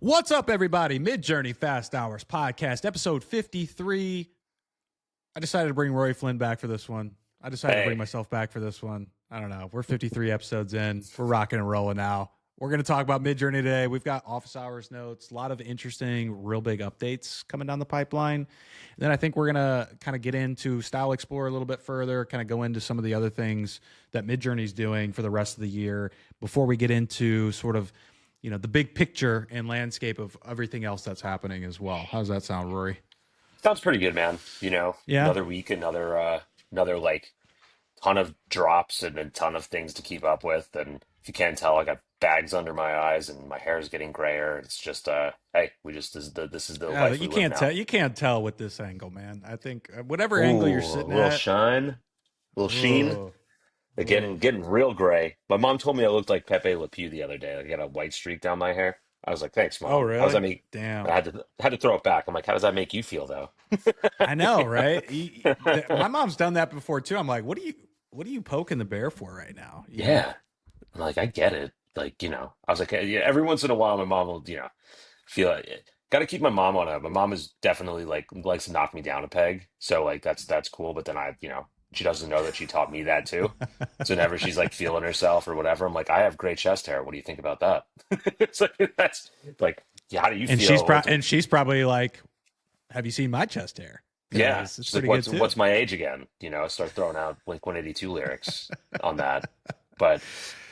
What's up, everybody? Midjourney Fast Hours podcast, episode 53. I decided to bring Rory Flynn back for this one. I decided to bring myself back for this one. I don't know. We're 53 episodes in. We're rocking and rolling now. We're going to talk about Midjourney today. We've got office hours notes, a lot of interesting, real big updates coming down the pipeline. And then I think we're going to kind of get into Style Explorer a little bit further, kind of go into some of the other things that Midjourney's doing for the rest of the year before we get into sort of, you know, the big picture and landscape of everything else that's happening as well. How does that sound, Rory? Sounds pretty good, man. You know, Yeah. another week, another like ton of drops and a ton of things to keep up with. And if you can't tell, I got bags under my eyes and my hair is getting grayer. It's just, hey, this is the Yeah, life you we live can't now. tell. You can't tell with this angle, man. I think whatever angle you're Ooh, a sitting little at. shine, a little sheen. Oh, They're oh. getting real gray. My mom told me I looked like Pepe Le Pew the other day. I got a white streak down my hair. I was like, "Thanks, Oh, mom." How does really? that make? Damn. I had to throw it back. I'm like, "How does that make you feel, though?" I know, right? My mom's done that before too. I'm like, what are you poking the bear for right now? You know? Yeah, like I get it. Like, I was like, yeah, every once in a while, my mom will, feel it. Got to keep my mom on it. My mom is definitely like likes to knock me down a peg. So like that's cool. But then she doesn't know that she taught me that too. So whenever she's like feeling herself or whatever, I'm like, I have great chest hair. What do you think about that? It's like that's like, yeah, how do you And feel? she's probably like, have you seen my chest hair? Yeah, Because it's she's like, pretty good too. what's my age again? I start throwing out Blink 182 lyrics on that. But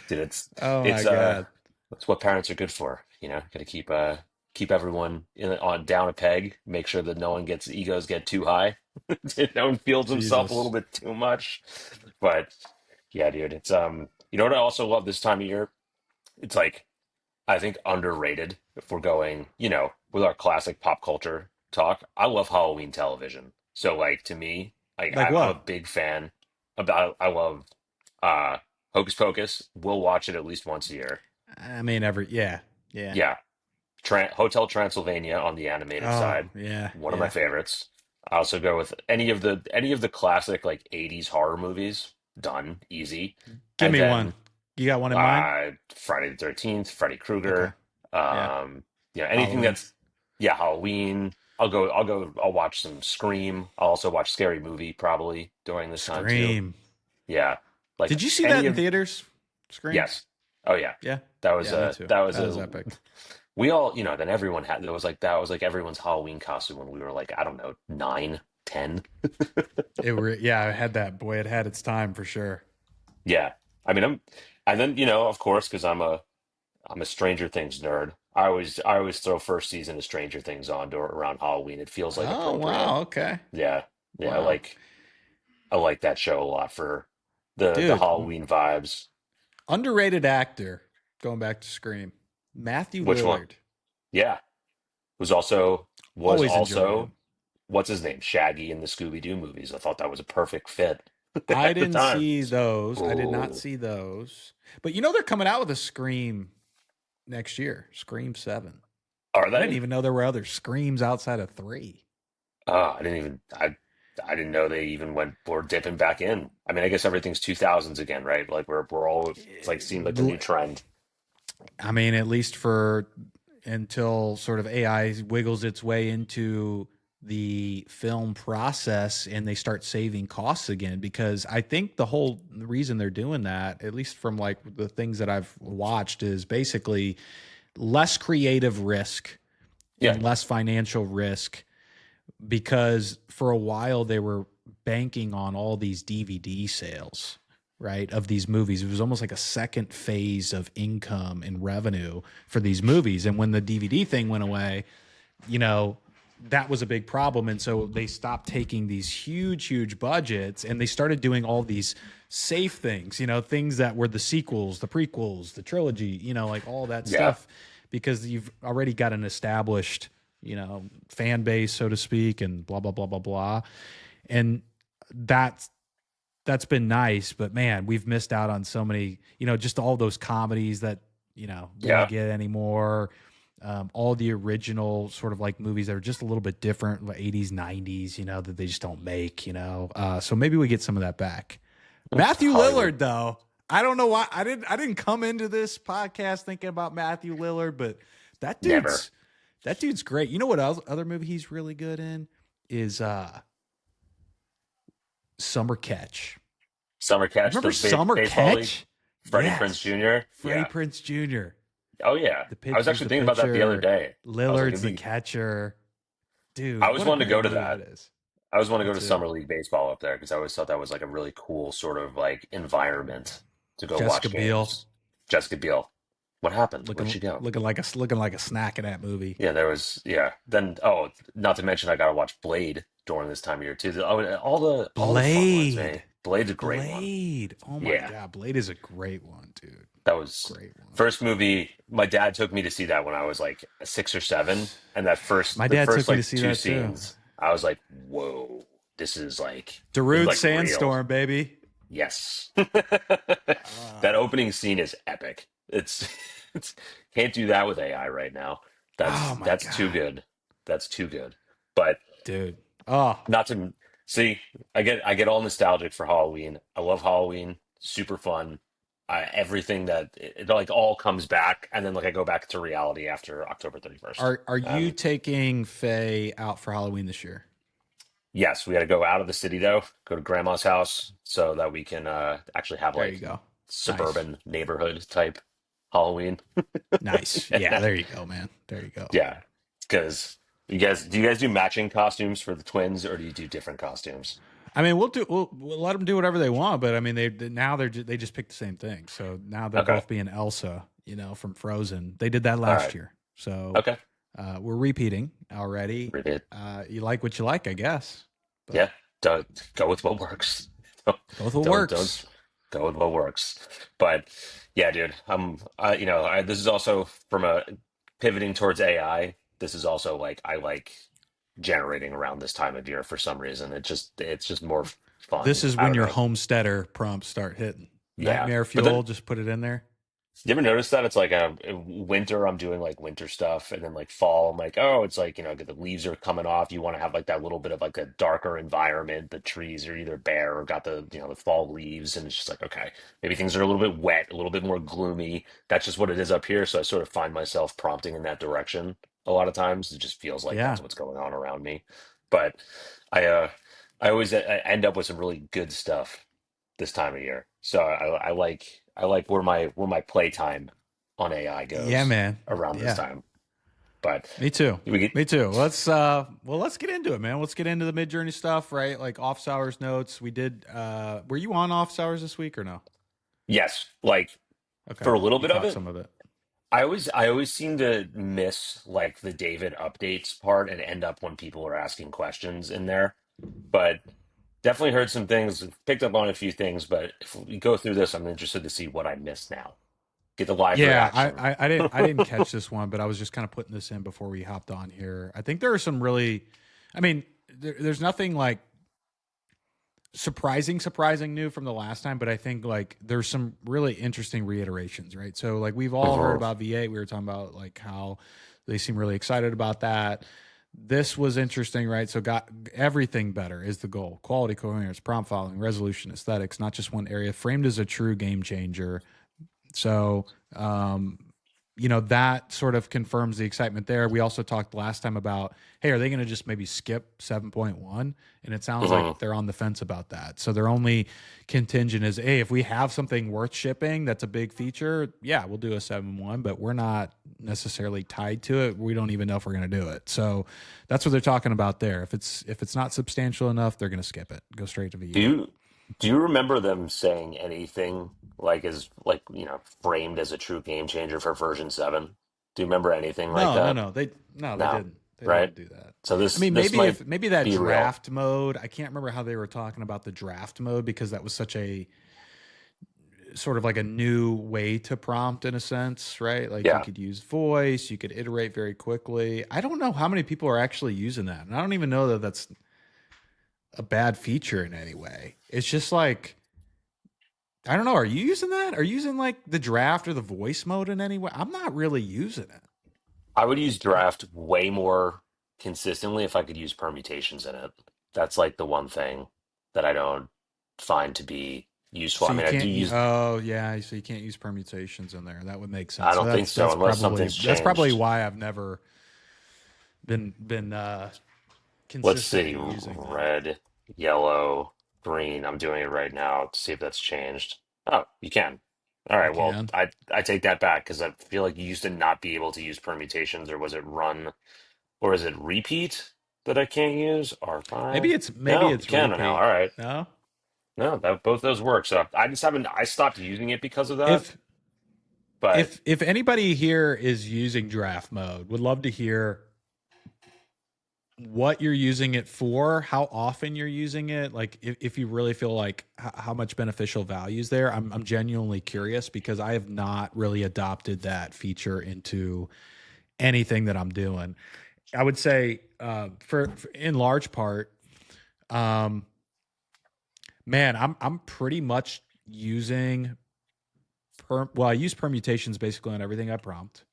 dude, Oh my it's god. that's what parents are good for. Got to keep everyone on down a peg, make sure that no one gets egos get too high, no one feels himself a little Jesus. bit too much. But yeah, dude, it's you know what I also love this time of year? It's like I think underrated if we're going, with our classic pop culture talk. I love Halloween television. So like to me, like Like I'm a what? big fan about I love uh Hocus Pocus. We'll watch it at least once a year. I mean, yeah, yeah. Yeah. Hotel Transylvania on the animated Oh side, yeah, one of my yeah. favorites. I also go with any of the classic like 80s horror movies, done, easy. Give And me one. then You got one in mind? Friday the 13th, Freddy Okay. Krueger, Yeah. anything Halloween. that's yeah, Halloween. I'll watch some Scream. I'll also watch Scary Movie probably during this time too. Scream. Yeah. Like Did you see that any in of theaters? Scream? yes. Oh yeah. Yeah. That was Yeah, me too. that was That was a epic. we all, then everyone had, that was like everyone's Halloween costume when we were like, I don't know, 9, 10. Yeah, I had that. Boy, it had its time for sure. Yeah. I mean, and then, of course, because I'm a Stranger Things nerd. I always throw first season of Stranger Things on around Halloween. It feels like Oh, appropriate. wow. Okay. Yeah. Yeah. Wow. I like that show a lot for the Dude, Halloween vibes. underrated actor, going back to Scream. Matthew Which one? Lillard. Yeah. Was Always enjoyed also, him. what's his name? Shaggy in the Scooby-Doo movies. I thought that was a perfect fit I at the didn't time. see those. I did not Oh, see those. But you know they're coming out with a Scream next year. Scream 7. are I didn't they? even know there were other Screams outside of 3. Oh, I didn't know they even were dipping back in. I mean, I guess everything's 2000s again, right? Like we're all it's like seemed like the new trend. I mean, at least for until sort of AI wiggles its way into the film process and they start saving costs again. Because I think the whole reason they're doing that, at least from like the things that I've watched, is basically less creative risk Yeah, and less financial risk, because for a while they were banking on all these DVD sales, right, of these movies. It was almost like a second phase of income and revenue for these movies. And when the DVD thing went away, you know, that was a big problem. And so they stopped taking these huge, huge budgets and they started doing all these safe things, things that were the sequels, the prequels, the trilogy, like all that yeah. stuff, because you've already got an established, fan base, so to speak, and blah, blah, blah, blah, blah. And that's, that's been nice, but man, we've missed out on so many, just all those comedies that, we don't Yeah. get anymore. All the original sort of like movies that are just a little bit different, like 80s, 90s, that they just don't make, so maybe we get some of that back. Matthew Hollywood. Lillard, though, I don't know why I didn't come into this podcast thinking about Matthew Lillard, but that Never. dude's That dude's great. You know what other movie he's really good in is Summer Catch. Summer Catch, Remember Summer baseball league, Catch? Freddie Prinze Yes. Jr. Freddie Yeah. Prinze Jr. Oh yeah. The I was pitcher's actually the thinking about that the other pitcher. day. I was like, Lillard's the catcher. I Dude, always what a wanted to great go to movie that. that is. I always want to Me go to too. summer league baseball up there because I always thought that was like a really cool sort of like environment to go Jessica watch Biel games. Jessica Biel. What happened? Where'd looking she go? looking like a snack in that movie. Yeah, there was. Yeah. Then not to mention I got to watch Blade during this time of year too. All the fun ones, man. Blade. Blade's a great one. Blade. Oh my Yeah, god, Blade is a great one, dude. that was Great one. first movie. My dad took me to see that when I was like 6 or 7, and My the dad first took me to like see two that too. scenes, I was like, whoa, this is Darude like real. Sandstorm, baby. Yes. That Uh, opening scene is epic. It's can't do that with AI right now. oh my That's too god, good. That's too good. But dude. Oh, not to see, I get all nostalgic for Halloween. I love Halloween. Super fun. Everything that it like all comes back, and then like I go back to reality after October 31st. are you taking Faye out for Halloween this year? Yes, we got to go out of the city though, go to grandma's house so that we can actually have There you like go. Nice. suburban neighborhood type Halloween. Nice. Yeah, there you go, man. There you go. Yeah, because do you guys do matching costumes for the twins, or do you do different costumes? I mean, we'll let them do whatever they want, but I mean, now they just picked the same thing. So now they'll Okay, both be in Elsa, from Frozen. They did that all last right, year, so okay, we're repeating already. read it. You like what you like, I guess, but Yeah, don't go with what works. Don't both will don't works. go with what works. But yeah, dude, this is also from a pivoting towards AI. This is also like I like generating around this time of year for some reason. It's just more This fun. is I when don't your know. homesteader prompts start hitting. Yeah, Nightmare but then fuel, just put it in there. you ever notice that it's like winter, I'm doing like winter stuff, and then like fall, I'm like, oh, it's like the leaves are coming off. You want to have like that little bit of like a darker environment. The trees are either bare or got the fall leaves, and it's just like, okay, maybe things are a little bit wet, a little bit more gloomy. That's just what it is up here. So I sort of find myself prompting in that direction a lot of times. It just feels like Yeah, that's what's going on around me. But I I always I end up with some really good stuff this time of year. So I like where my playtime on AI yeah, goes man. around this Yeah, time. But me too. we get Me too. Let's get into it, man. Let's get into the Midjourney stuff, right? Like office hours notes. We did. Were you on office hours this week or no? yes, like Okay, for a little you bit of caught it, some of it. I always seem to miss like the David updates part and end up when people are asking questions in there. But definitely heard some things, picked up on a few things. But if we go through this, I'm interested to see what I missed now. Get the live Yeah, reaction. I didn't catch this one, but I was just kind of putting this in before we hopped on here. I think there are some really, I mean, there's nothing like surprising new from the last time, but I think like there's some really interesting reiterations, right? So like we've all heard Hmm. about V8. We were talking about like how they seem really excited about that. This was interesting, right? So got everything better is the goal. Quality, coherence, prompt following, resolution, aesthetics, not just one area. Framed as a true game changer. So, that sort of confirms the excitement there. We also talked last time about, hey, are they going to just maybe skip 7.1? And it sounds Hmm. like they're on the fence about that. So their only contingent is, hey, if we have something worth shipping that's a big feature, yeah, we'll do a 7.1, but we're not necessarily tied to it. We don't even know if we're going to do it. So that's what they're talking about there. If it's not substantial enough, they're going to skip it, go straight to Do V8. you do you remember them saying anything like as like framed as a true game changer for version 7? Do you remember anything like No, no, that? no. They No, didn't. They right? didn't do that. So I this mean, this maybe might if maybe that be real. draft mode. I can't remember how they were talking about the draft mode because that was such a sort of like a new way to prompt in a sense, right? Like you Yeah. could use voice, you could iterate very quickly. I don't know how many people are actually using that, and I don't even know that that's a bad feature in any way. It's just like I don't know. Are you using that? Are you using like the draft or the voice mode in any way? I'm not really using it. I would use I, draft way more consistently if I could use permutations in it. That's like the one thing that I don't find to be useful. So I you mean, I do can't. use, Oh yeah. So you can't use permutations in there. That would make I sense. So don't think that's so that's unless probably something's that's probably changed. why I've never been Let's see. consistently using them. Red, yellow, green. I'm doing it right now to see if that's changed. Oh, you can. All You right. Well, can. I take that back because I feel like you used to not be able to use permutations, or was it run, or is it repeat that I can't use? Maybe R5? No, you it's can now. All repeat. right. No? No, that both those work. So I just haven't. I stopped using it because of that. If But if anybody here is using draft mode, would love to hear what you're using it for, how often you're using it, like if you really feel like how much beneficial value is there. I'm genuinely curious because I have not really adopted that feature into anything that I'm doing. I would say for in large part, um, man, I'm pretty much using I use permutations basically on everything I prompt.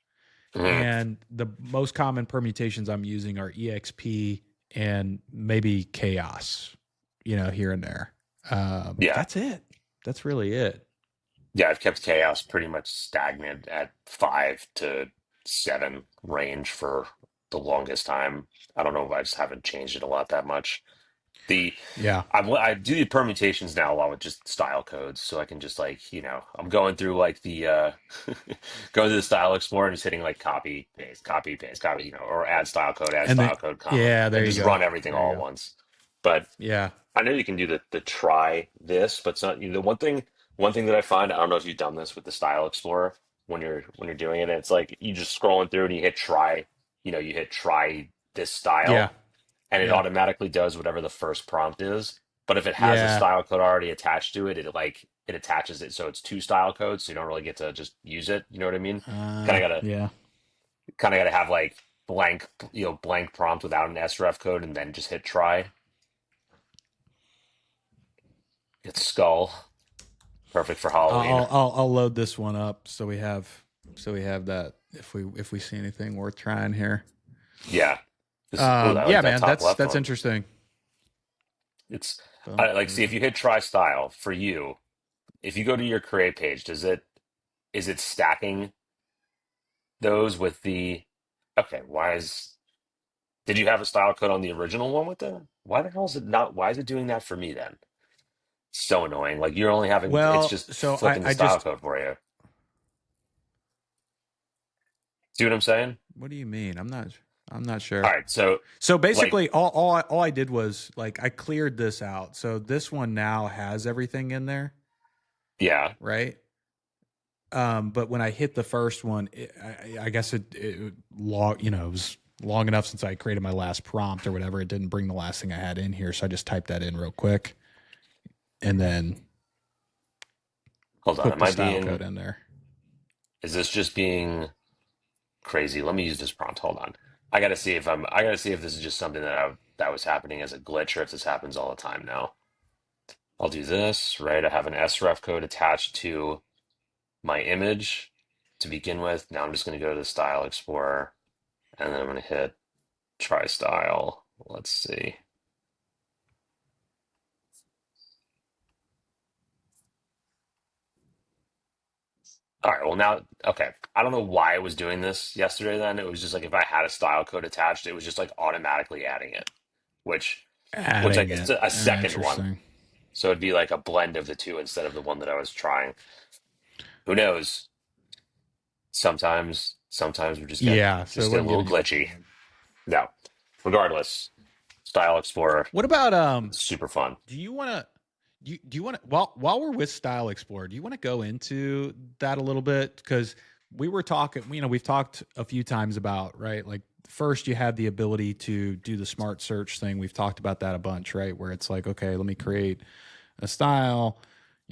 mhm, And the most common permutations I'm using are EXP and maybe chaos, here and there. yeah, That's it. That's really it. yeah, I've kept chaos pretty much stagnant at 5 to 7 range for the longest time. I don't know if I just haven't changed it a lot that much. The Yeah. I do the permutations now a lot with just style codes, so I can just like I'm going through like the going to the style explorer and just hitting like copy paste, copy or add And then, style code, comma, yeah, there and you just go. run everything There you all at go. once. But Yeah. I know you can do the try this, but it's not the one thing that I find, I don't know if you've done this with the Style Explorer when you're doing it, and it's like you just scrolling through and you hit try, you hit try this Yeah. style, and it Yeah. automatically does whatever the first prompt is. But if it has a Yeah. style code already attached to it, it attaches it so it's two style codes, so you don't really get to just use it. You know what I mean? Yeah. Kind of gotta have like blank prompt without an sref code, and then just hit try. It's skull. Perfect for Halloween. I'll load this one up so we have that if we see anything worth trying here. Yeah. I like Yeah, that man, top left that's one. interesting. It's Boom, like, see, if boom. you hit try style for you, if you go to your create page, is it stacking those with the okay, did you have a style code on the original one with the why the hell is it not why is it doing that for me then? So annoying. Like you're only having it's Well, just so flipping the I style just code for you. See what I'm saying? what do you mean? I'm not sure. All right, so So like basically, all I did was like I cleared this out. So this one now has everything in there, yeah, right? But when I hit the first one, I guess it it was long enough since I created my last prompt or whatever. It didn't bring the last thing I had in here, so I just typed that in real quick and then hold on. put Am the I style being code in there. is this just being crazy? Let me use this prompt. Hold on. I gotta see if this is just something that was happening as a glitch or if this happens all the time now. I'll do this, right? I have an sref code attached to my image to begin with. Now I'm just gonna go to the Style Explorer and then I'm gonna hit try style. Let's see. All right, well now, okay. I don't know why it was doing this yesterday then. It was just like if I had a style code attached, it was just like automatically adding it, which Adding it's it. a second one. Interesting. So it'd be like a blend of the two instead of the one that I was trying. Who knows? Sometimes Yeah, we so just it get a wasn't little giving you a glitchy. bug. No. Regardless, Style Explorer, What about super fun. do you want to do you want to while we're with Style Explorer, do you want to go into that a little bit cuz we were talking, we've talked a few times about, right? Like first you had the ability to do the smart search thing. We've talked about that a bunch, right? Where it's like, okay, let me create a style.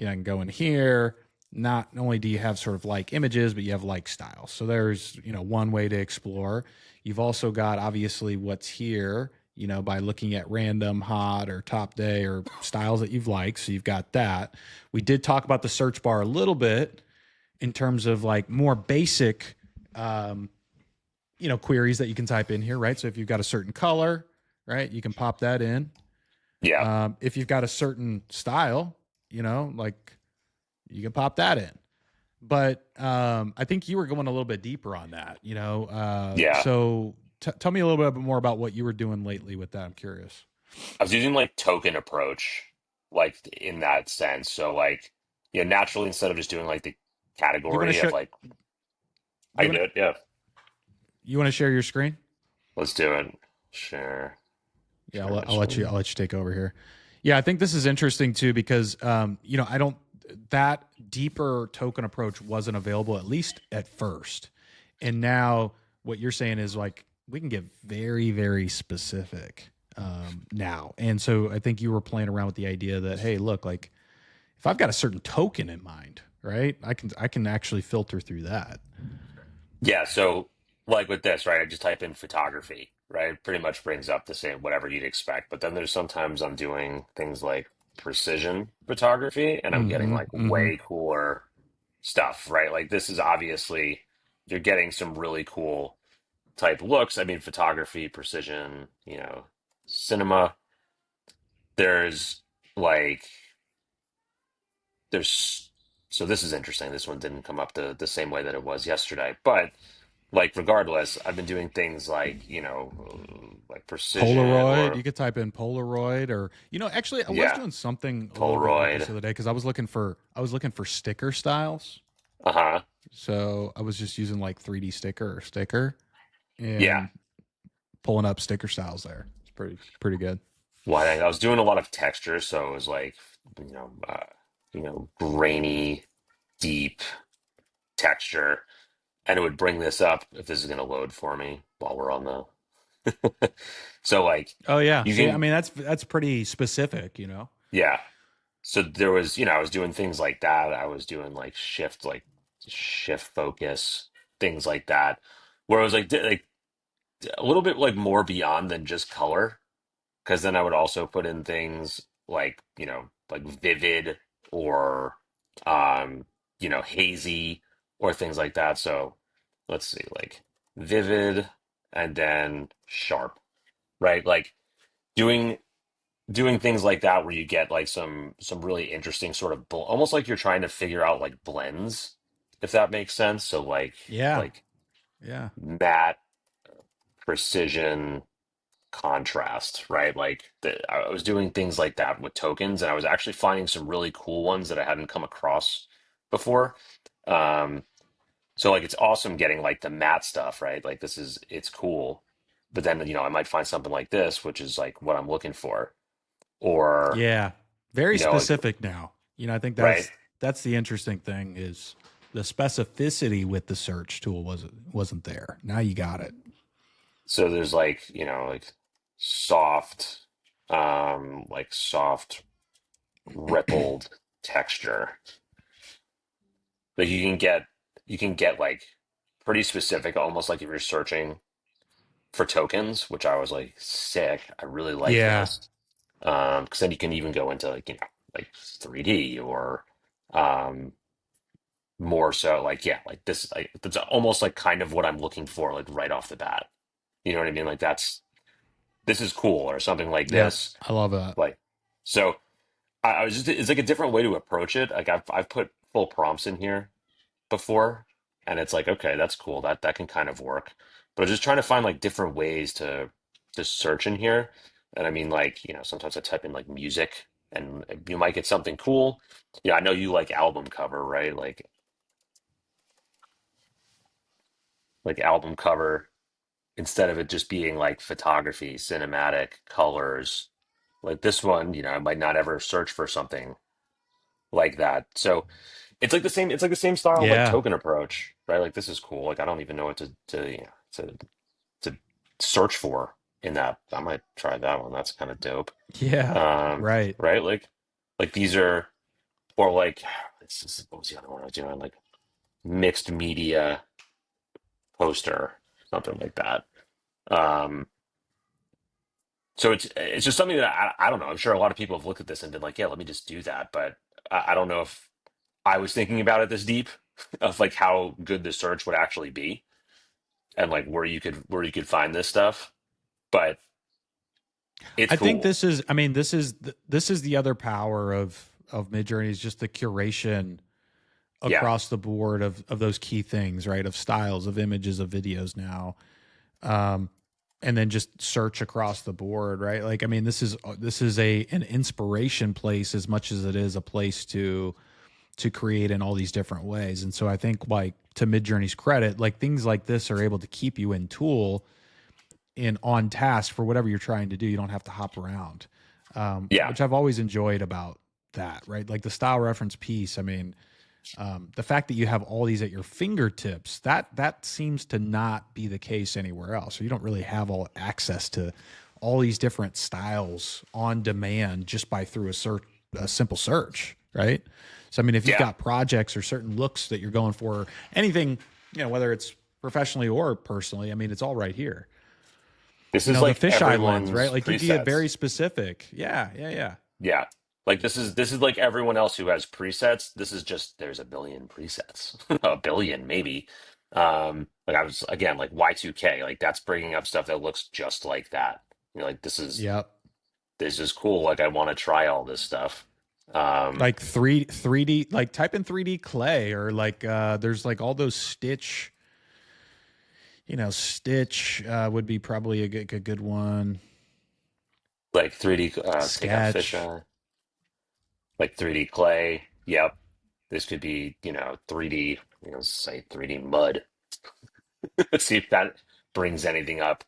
I can go in here. Not only do you have sort of like images, but you have like styles. So there's, one way to explore. You've also got obviously what's here, by looking at random, hot, or top day or styles that you've liked. So you've got that. We did talk about the search bar a little bit in terms of like more basic, queries that you can type in here, right? So if you've got a certain color, right, you can pop that in. Yeah. If you've got a certain style, like you can pop that in. But I think you were going a little bit deeper on that, Yeah. So tell me a little bit more about what you were doing lately with that. I'm curious. I was using like token approach, like in that sense. So like, naturally instead of just doing like the You want to category of show like, I you can want do it. Yeah, you want to share your screen? let's do it. Share, Yeah, share my I'll screen. let you take over here. Yeah, I think this is interesting too because I don't that deeper token approach wasn't available at least at first, and now what you're saying is like we can get very very specific now, and so I think you were playing around with the idea that hey, look, like if I've got a certain token in mind, right, I can actually filter through that. Yeah, so like with this, right? I just type in photography, right? It pretty much brings up the same whatever you'd expect. But then there's sometimes I'm doing things like precision photography, and I'm getting Mm-hmm. like Mm-hmm. way cooler stuff, right? Like this is obviously you're getting some really cool type looks. I mean, photography, precision, cinema. There's like there's so this is interesting. This one didn't come up the same way that it was yesterday, but like regardless, I've been doing things like like precision Polaroid. or You could type in Polaroid, or actually, I was yeah, doing something a little bit like this Polaroid. the other day because I was looking for sticker styles. Uh-huh. So I was just using like 3D sticker Yeah. and pulling up sticker styles there. It's pretty good. Well, I was doing a lot of texture, so it was like grainy, deep texture, and it would bring this up if this is going to load for me while we're on the. So like Oh yeah. you See, I can, mean that's pretty specific. yeah. So there was, I was doing things like that. I was doing like shift focus, things like that, where it was like a little bit like more beyond than just color. Because then I would also put in things like, like vivid or, hazy or things like that. So let's see, like vivid and then sharp, right? Like doing doing things like that where you get like some really interesting sort of almost like you're trying to figure out like blends, if that makes sense. So Yeah. like Yeah. matte precision contrast, right? Like I was doing things like that with tokens, and I was actually finding some really cool ones that I hadn't come across before. Um, so like it's awesome getting like the matte stuff, right? Like it's cool. But then, I might find something like this, which is like what I'm looking for. Or, Yeah. Very like, specific now. I think right. that's the interesting thing is the specificity with the search tool wasn't there. Now you got it. So there's like soft, soft rippled texture. Like you can get like pretty specific, almost like if you're searching for tokens, which I was like, sick. I really like Yeah. this. Because then you can even go into like 3D or um more so like yeah, like this like that's almost like kind of what I'm looking for, like right off the bat. You know what I mean? Like this is cool or something like Yep. this. I love that. Like so I was just it's like a different way to approach it. Like I've put full prompts in here before, and it's like, okay, that's cool. That can kind of work. But I was just trying to find like different ways to search in here. And I mean, like, sometimes I type in like music and you might get something cool. Yeah, I know you like album cover, right? Like album cover, instead of it just being like photography, cinematic, colors. Like this one, I might not ever search for something like that. So it's like the same style like Yeah. token approach, right? Like this is cool. Like I don't even know what to search for in that. I might try that one. That's kind of dope. Yeah. Right. Right? Like these are or like what was the other one I was doing? Like mixed media poster, something like that. Um, so it's just something that I don't know. I'm sure a lot of people have looked at this and been like, yeah, let me just do that. But I don't know if I was thinking about it this deep of like how good the search would actually be and like where you could find this stuff. But it's I think cool. this is. I mean, this is the other power of Midjourney is just the curation Yeah. across the board of those key things, right? Of styles, of images, of videos now. and then just search across the board, right? Like, I mean, this is an inspiration place as much as it is a place to create in all these different ways. And so I think, like, to Midjourney's credit, like, things like this are able to keep you in tool and on task for whatever you're trying to do. You don't have to hop around, Yeah. which I've always enjoyed about that, right? Like the style reference piece. I mean, the fact that you have all these at your fingertips, that seems to not be the case anywhere else. So you don't really have all access to all these different styles on demand just by through a simple search, right? So I mean, if you've got projects or certain looks that you're going for, anything, you know, whether it's professionally or personally, I mean, it's all right here. This You is know, like the fisheye everyone's lens, right? Like you presets. can get very specific. Yeah. Yeah. Like this is like everyone else who has presets. This is just there's a billion presets. A billion maybe. Like I was again like Y2K, like that's bringing up stuff that looks just like that. You know, like Yep. this is cool. Like I want to try all this stuff. Like 3D, like type in 3D clay, or like there's like all those Stitch, you know, Stitch would be probably a good one. Like 3D take out Sketch. fisheye. Like 3D clay. Yep. This could be, 3D, say 3D mud. Let's see if that brings anything up.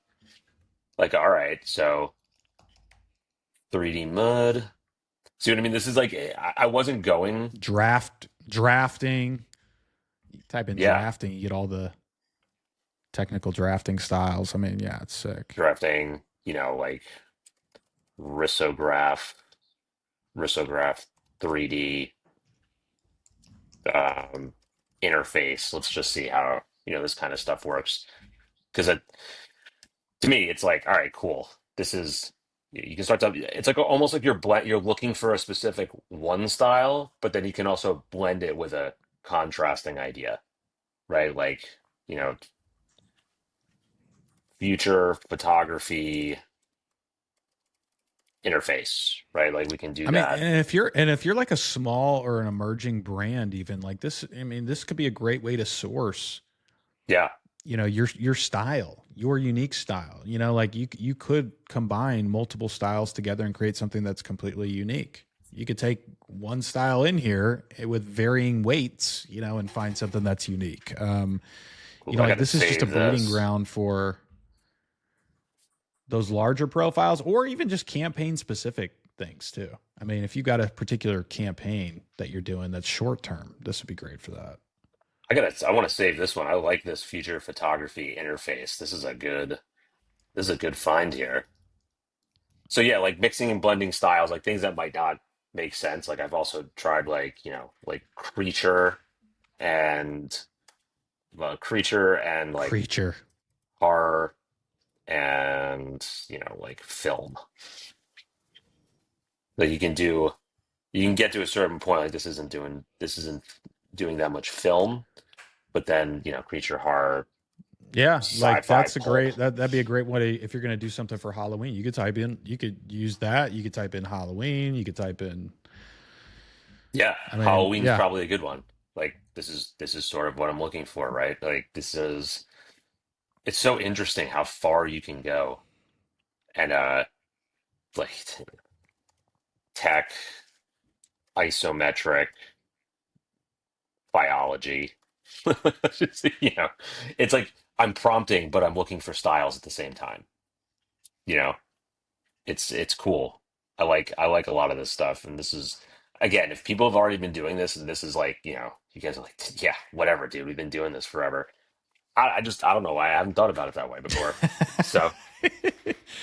Like, all right, so 3D mud. See what I mean? This is like I wasn't going. Drafting. You type in Yeah, drafting, you get all the technical drafting styles. I mean, yeah, it's sick. drafting, like risograph, risograph 3D um interface. Let's just see how, this kind of stuff works. Because to me, it's like, all right, cool. This is you can start to. It's like almost like you're looking for a specific one style, but then you can also blend it with a contrasting idea, right? Like, you know, future photography interface, right? Like we can do I mean, that. and if you're like a small or an emerging brand, even like this, I mean, this could be a great way to source, Yeah, you know, your style, your unique style. You know, like you could combine multiple styles together and create something that's completely unique. You could take one style in here with varying weights, you know, and find something that's unique. cool. You know, I like gotta this is just a save breeding this. ground for those larger profiles, or even just campaign specific things too. I mean, if you got a particular campaign that you're doing that's short term, this would be great for that. I want to save this one. I like this future photography interface. This is a good find here. So yeah, like mixing and blending styles, like things that might not make sense. Like I've also tried like, like and creature and like Creature. horror and like film. Like you can get to a certain point like this isn't doing that much film, but then creature horror, Yeah, like sci-fi that's a pulp. great that'd be a great way if you're going to do something for Halloween. You could use that. You could type in Halloween. You could type in. Yeah, I mean, Halloween's yeah, probably a good one. Like this is sort of what I'm looking for, right? Like it's so interesting how far you can go. And like tech, isometric, biology. Just, it's like I'm prompting, but I'm looking for styles at the same time. You know, it's cool. I like a lot of this stuff, and this is again, if people have already been doing this, and this is like, you guys are like, yeah, whatever, dude, we've been doing this forever. I don't know why I haven't thought about it that way before. So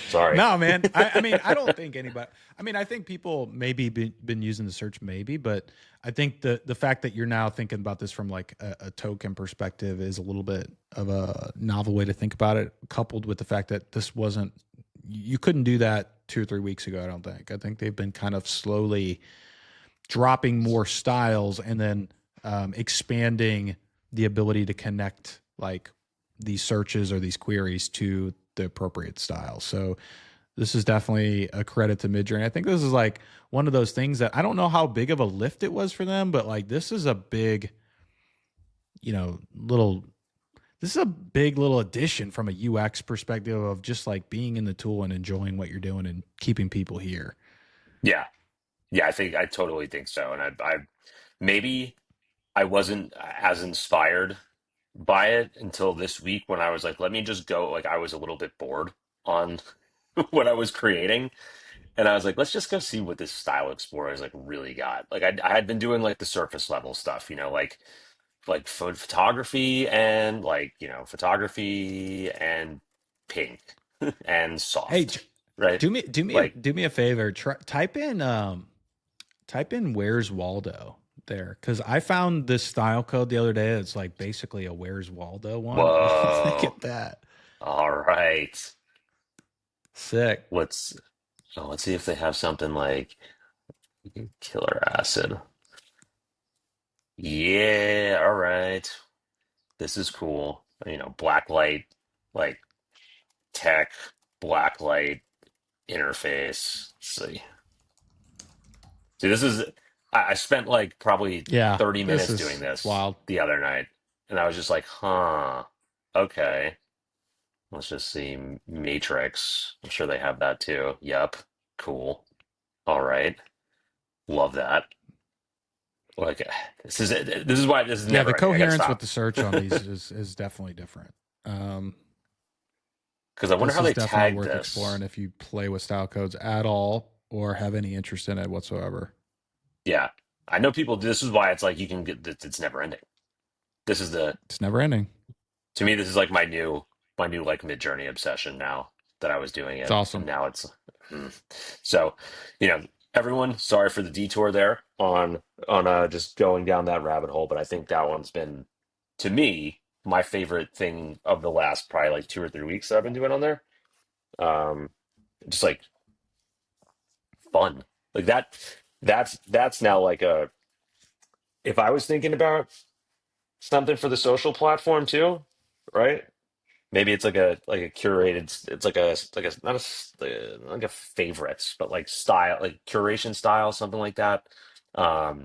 sorry. no, man. I mean, I don't think anybody. I mean, I think people maybe been using the search, maybe, but I think the fact that you're now thinking about this from like a token perspective is a little bit of a novel way to think about it. Coupled with the fact that this wasn't, you couldn't do that 2 or 3 weeks ago. I don't think. I think they've been kind of slowly dropping more styles and then expanding the ability to connect like these searches or these queries to the appropriate style. So this is definitely a credit to Midjourney. I think this is like one of those things that I don't know how big of a lift it was for them, but like this is a big, you know, little This is a big little addition from a UX perspective of just like being in the tool and enjoying what you're doing and keeping people here. Yeah. Yeah, I totally think so. And I maybe I wasn't as inspired by it until this week when I was like, let me just go. Like I was a little bit bored on what I was creating. And I was like, let's just go see what this Style Explorer has like really got. Like I had been doing like the surface level stuff, like photography and photography and pink and Hey, soft, right? do me Like, do me a favor. Type in "Where's Waldo" there, because I found this style code the other day. It's like basically a "Where's Waldo" one. Look whoa. at that, All right. sick. Let's let's see if they have something like killer acid. Yeah, all right. This is cool. Black light, like tech, black light interface. Let's see. See, this is I spent like probably Yeah, 30 this minutes is doing it's this wild. the other night, and I was just like, huh, okay. Let's just see. Matrix. I'm sure they have that too. Yep. Cool. All right. Love that. Like this is why this is Yeah, never the ending. I gotta coherence with stop the search on these is definitely different. because I wonder This how is they definitely tagged worth this. exploring if you play with style codes at all or have any interest in it whatsoever. Yeah, I know people. This is why it's like you can get. It's never ending. This is the It's never ending. To me. This is like my new like Midjourney obsession now that I was doing It's it, and awesome. now it's so. You know, everyone. Sorry for the detour there on just going down that rabbit hole, but I think that one's been to me my favorite thing of the last probably like 2 or 3 weeks that I've been doing on there. Um, just like fun like that. That's now like a if I was thinking about something for the social platform too, right? Maybe it's like a curated. It's like a not like a favorites, but like style, like curation style, something like that.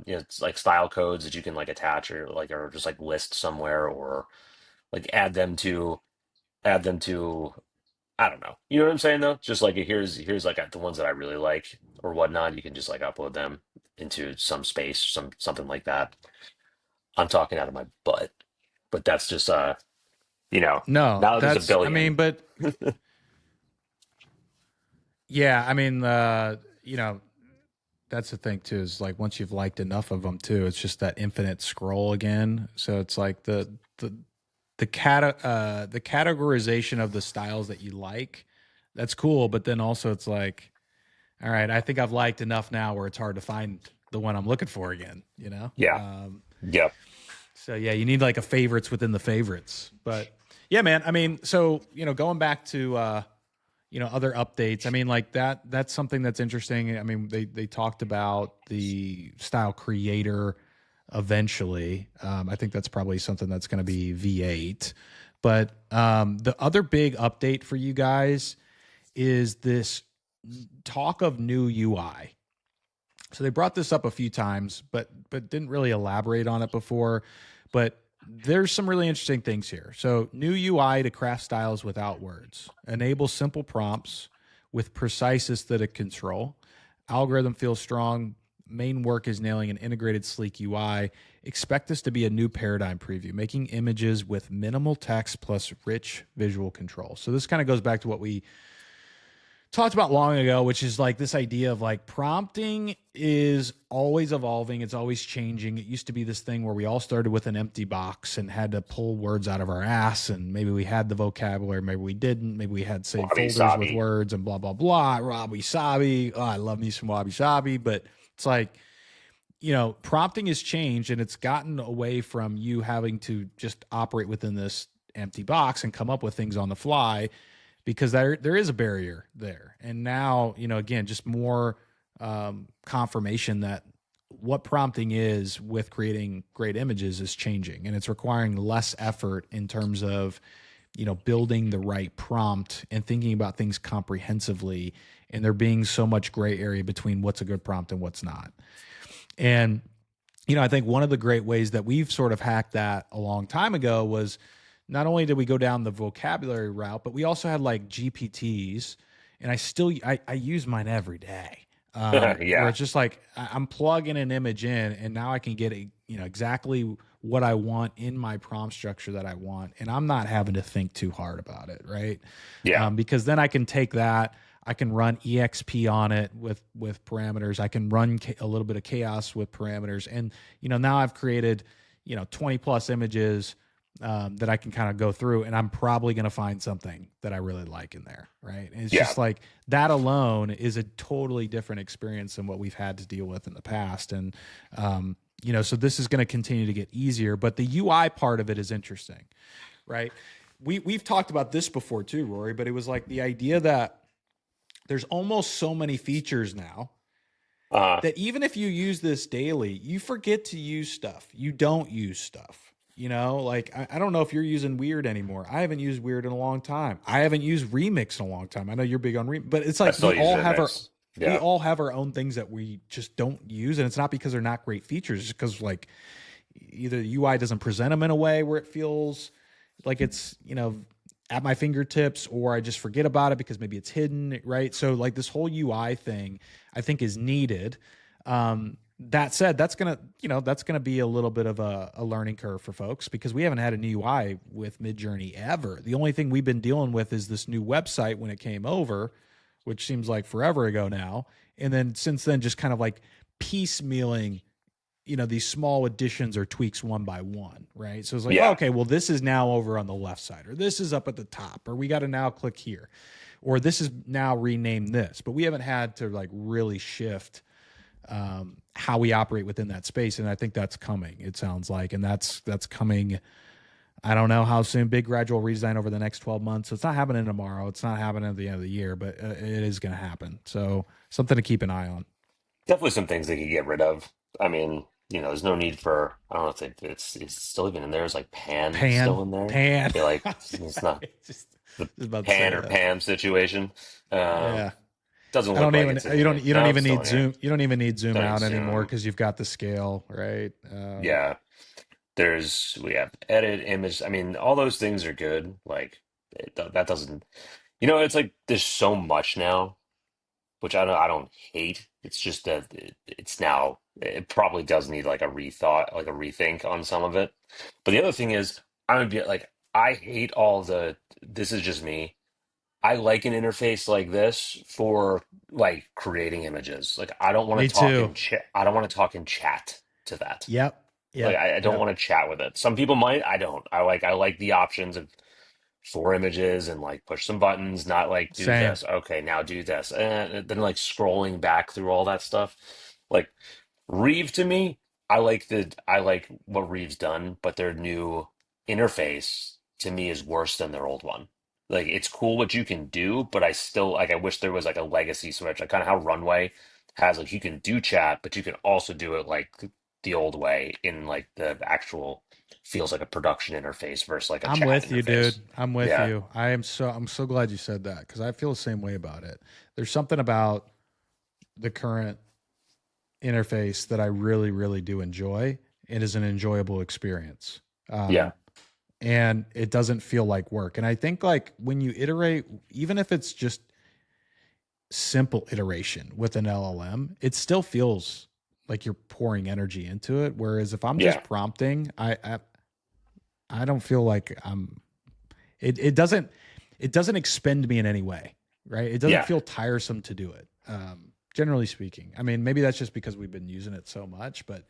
It's like style codes that you can like attach or just like list somewhere or like add them to. I don't know. You know what I'm saying though? Just like here's like the ones that I really like or whatnot. You can just like upload them into some space, something like that. I'm talking out of my butt, but that's just you know, No, now that there's a that's I mean, billion. but yeah, I mean, that's the thing too, is like once you've liked enough of them too, it's just that infinite scroll again. So it's like the categorization of the styles that you like, that's cool, but then also it's like, all right, I think I've liked enough now where it's hard to find the one I'm looking for again, you know? Yeah. Yep. So yeah, you need like a favorites within the favorites. But yeah, man, I mean, so going back to other updates. I mean, like that's something that's interesting. I mean, they talked about the style creator eventually. I think that's probably something that's going to be V8. But the other big update for you guys is this talk of new UI. So they brought this up a few times, but didn't really elaborate on it before. But there's some really interesting things here. So new UI to craft styles without words. Enable simple prompts with precise aesthetic control. Algorithm feels strong. Main work is nailing an integrated sleek UI. Expect this to be a new paradigm preview, making images with minimal text plus rich visual control. So this kind of goes back to what we talked about long ago, which is like this idea of like prompting is always evolving. It's always changing. It used to be this thing where we all started with an empty box and had to pull words out of our ass. And maybe we had the vocabulary, maybe we didn't. Maybe we had saved Wabi folders with sabi. words and blah, blah, blah. Wabi sabi. Oh, I love me some wabi sabi. But it's like, prompting has changed and it's gotten away from you having to just operate within this empty box and come up with things on the fly because there is a barrier there. And now, again, just more confirmation that what prompting is with creating great images is changing and it's requiring less effort in terms of, building the right prompt and thinking about things comprehensively. And there being so much gray area between what's a good prompt and what's not. And, I think one of the great ways that we've sort of hacked that a long time ago was not only did we go down the vocabulary route, but we also had like GPTs, and I use mine every day. Where Yeah, it's just like I'm plugging an image in, and now I can get exactly what I want in my prompt structure that I want, and I'm not having to think too hard about it, right? yeah, Because then I can take that, I can run exp on it with parameters. I can run a little bit of chaos with parameters, and now I've created 20 plus images that I can kind of go through, and I'm probably going to find something that I really like in there, right? And it's yeah. just like that alone is a totally different experience than what we've had to deal with in the past, and so this is going to continue to get easier. But the UI part of it is interesting, right? We've talked about this before too, Rory, but it was like the idea that there's almost so many features now Uh, that even if you use this daily, you forget to use stuff. You don't use stuff. Like I don't know if you're using Weird anymore. I haven't used Weird in a long time. I haven't used Remix in a long time. I know you're big on Remix, but it's I like still use Remix. we Yeah, all have our own things that we just don't use, and it's not because they're not great features. It's because like either the UI doesn't present them in a way where it feels like it's at my fingertips, or I just forget about it because maybe it's hidden, right? So like this whole UI thing I think is needed. That said, that's gonna be a little bit of a learning curve for folks because we haven't had a new UI with Midjourney ever. The only thing we've been dealing with is this new website when it came over, which seems like forever ago now. And then since then, just kind of like piecemealing these small additions or tweaks one by one, right? So it's like, oh, yeah. okay, well, this is now over on the left side, or this is up at the top, or we got to now click here, or this is now rename this. But we haven't had to like really shift how we operate within that space, and I think that's coming. It sounds like, and that's coming. I don't know how soon. Big gradual redesign over the next 12 months. So it's not happening tomorrow. It's not happening at the end of the year, but it is going to happen. So something to keep an eye on. Definitely some things they could get rid of. I mean, there's no need for. I don't know if it's still even in there. Is like pan still in there? Pan. I feel like it's Sorry, not just the about to pan say or that. Pam situation. Um, Yeah. doesn't I look don't like even it's in you here. don't you don't No, it's even still need in here. zoom. You don't even need zoom Don't need out anymore Zoom. because you've got the scale, right? Yeah. We have edit image. I mean, all those things are good. Like that doesn't. It's like there's so much now, which I don't hate. It's just that it's now it probably does need like a rethought, like a rethink on some of it. But the other thing is, I would be like, I hate all the. This is just me. I like an interface like this for like creating images. Like I don't want Me to talk too. in chat. I don't want to talk in chat to that. Yep. Like Yep. I don't Yep. want to chat with it. Some people might. I don't. I like the options of four images and like push some buttons, not like do Same. this. Okay, now do this. And then like scrolling back through all that stuff. Like Reeve to me, I like what Reeve's done, but their new interface to me is worse than their old one. Like it's cool what you can do, but I still like I wish there was like a legacy switch, like kind of how Runway has like you can do chat, but you can also do it like the old way in like the actual feels like a production interface versus like a I'm chat with you, dude. interface. I'm with Yeah. you. I'm so glad you said that because I feel the same way about it. There's something about the current interface that I really, really do enjoy. It is an enjoyable experience. Yeah. And it doesn't feel like work. And I think like when you iterate, even if it's just simple iteration with an LLM, it still feels like you're pouring energy into it. Whereas if I'm just Yeah. prompting, I don't feel like it doesn't expend me in any way, right? It doesn't Yeah. feel tiresome to do it. Generally speaking. I mean, maybe that's just because we've been using it so much, but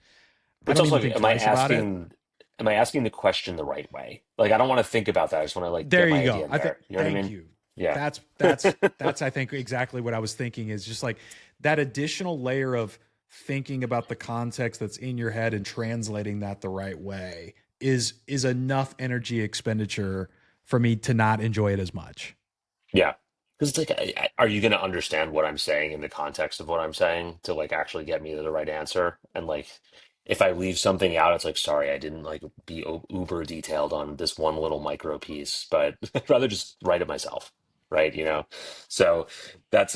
But I it's don't also even like, think twice about it. am I asking the question the right way? Like I don't want to think about that. I just want to like There get you my go. idea in I think there. You know what I thank mean? you. Yeah. That's I think exactly what I was thinking is just like that additional layer of thinking about the context that's in your head and translating that the right way is enough energy expenditure for me to not enjoy it as much. Yeah. Because it's like, are you going to understand what I'm saying in the context of what I'm saying to like actually get me to the right answer? And like, if I leave something out, it's like, sorry, I didn't like be uber detailed on this one little micro piece, but I'd rather just write it myself, right? So that's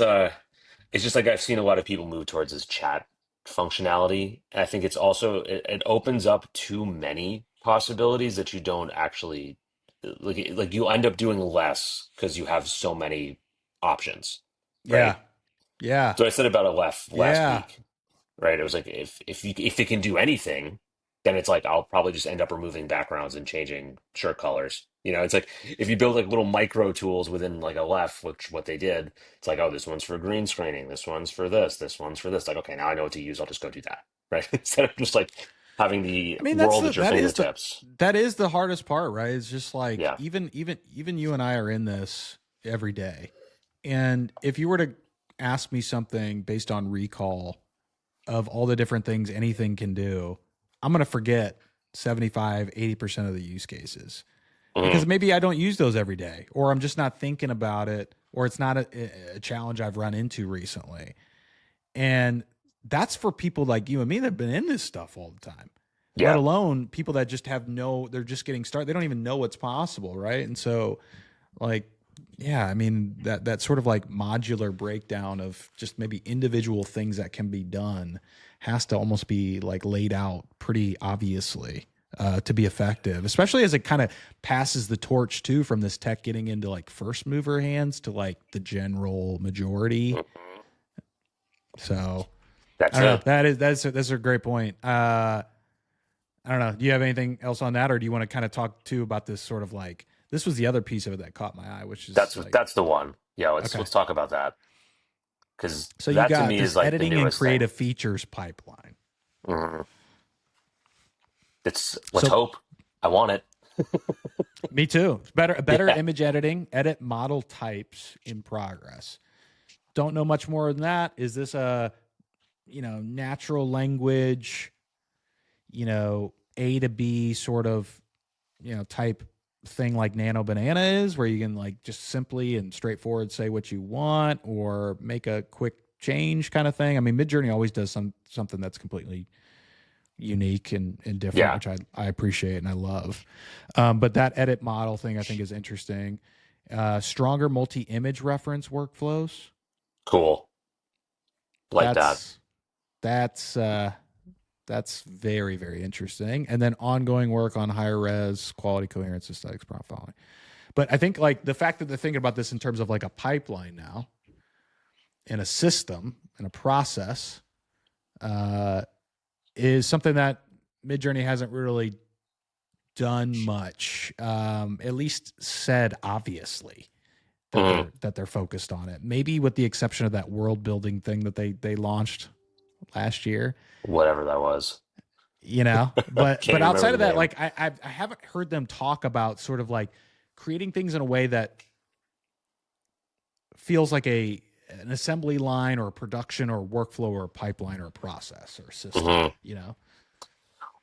it's just like I've seen a lot of people move towards this chat functionality. And I think it's also it opens up too many possibilities that you don't actually like you end up doing less because you have so many options, right? Yeah. Yeah. So I said about a last Yeah. week, right? It was like if it can do anything, then it's like I'll probably just end up removing backgrounds and changing shirt colors. It's like if you build like little micro tools within like a left, which what they did, it's like, oh, this one's for green screening, this one's for this one's for this. Like, okay, now I know what to use. I'll just go do that, right? Instead of just like having the I mean, world at your fingertips. that is the hardest part, right? It's just like Yeah. even you and I are in this every day. And if you were to ask me something based on recall of all the different things anything can do, I'm going to forget 75, 80% of the use cases Mhm. because maybe I don't use those every day, or I'm just not thinking about it, or it's not a challenge I've run into recently. And that's for people like you and me that have been in this stuff all the time, let Yeah. alone people that just they're just getting started. They don't even know what's possible. Right. And so, like, yeah, I mean, that sort of like modular breakdown of just maybe individual things that can be done has to almost be like laid out pretty obviously to be effective, especially as it kind of passes the torch too from this tech getting into like first mover hands to like the general majority. Mhm. So I That's don't know. it. That's a great point. I don't know. Do you have anything else on that, or do you want to kind of talk too about this sort of like this was the other piece of it that caught my eye, which is like That's the one. Yeah, let's okay. let's talk about that because So you that to got me this is like the editing and newest thing. creative features pipeline. Mhm. Let's So hope. I want it. me too. Better Yeah. image editing, edit model types in progress. Don't know much more than that. Is this a natural language, A to B sort of type thing like Nano Banana is, where you can like just simply and straightforward say what you want or make a quick change kind of thing? I mean, Midjourney always does something that's completely unique and different, Yeah. which I appreciate and I love. But that edit model thing I think is interesting. Stronger multi-image reference workflows. Cool. Like that. That's that's uh, that's very very interesting. And then ongoing work on higher res quality, coherence, aesthetics, profiling. But I think like the fact that they're thinking about this in terms of like a pipeline now and a system and a process uh, is something that Midjourney hasn't really done much, at least said obviously that Mhm. they're focused on it. Maybe with the exception of that world building thing that they launched last year, Whatever that was. But Can't even outside remember of the that, name. like I haven't heard them talk about sort of like creating things in a way that feels like an assembly line or a production or workflow or a pipeline or a process or a Hmm. system.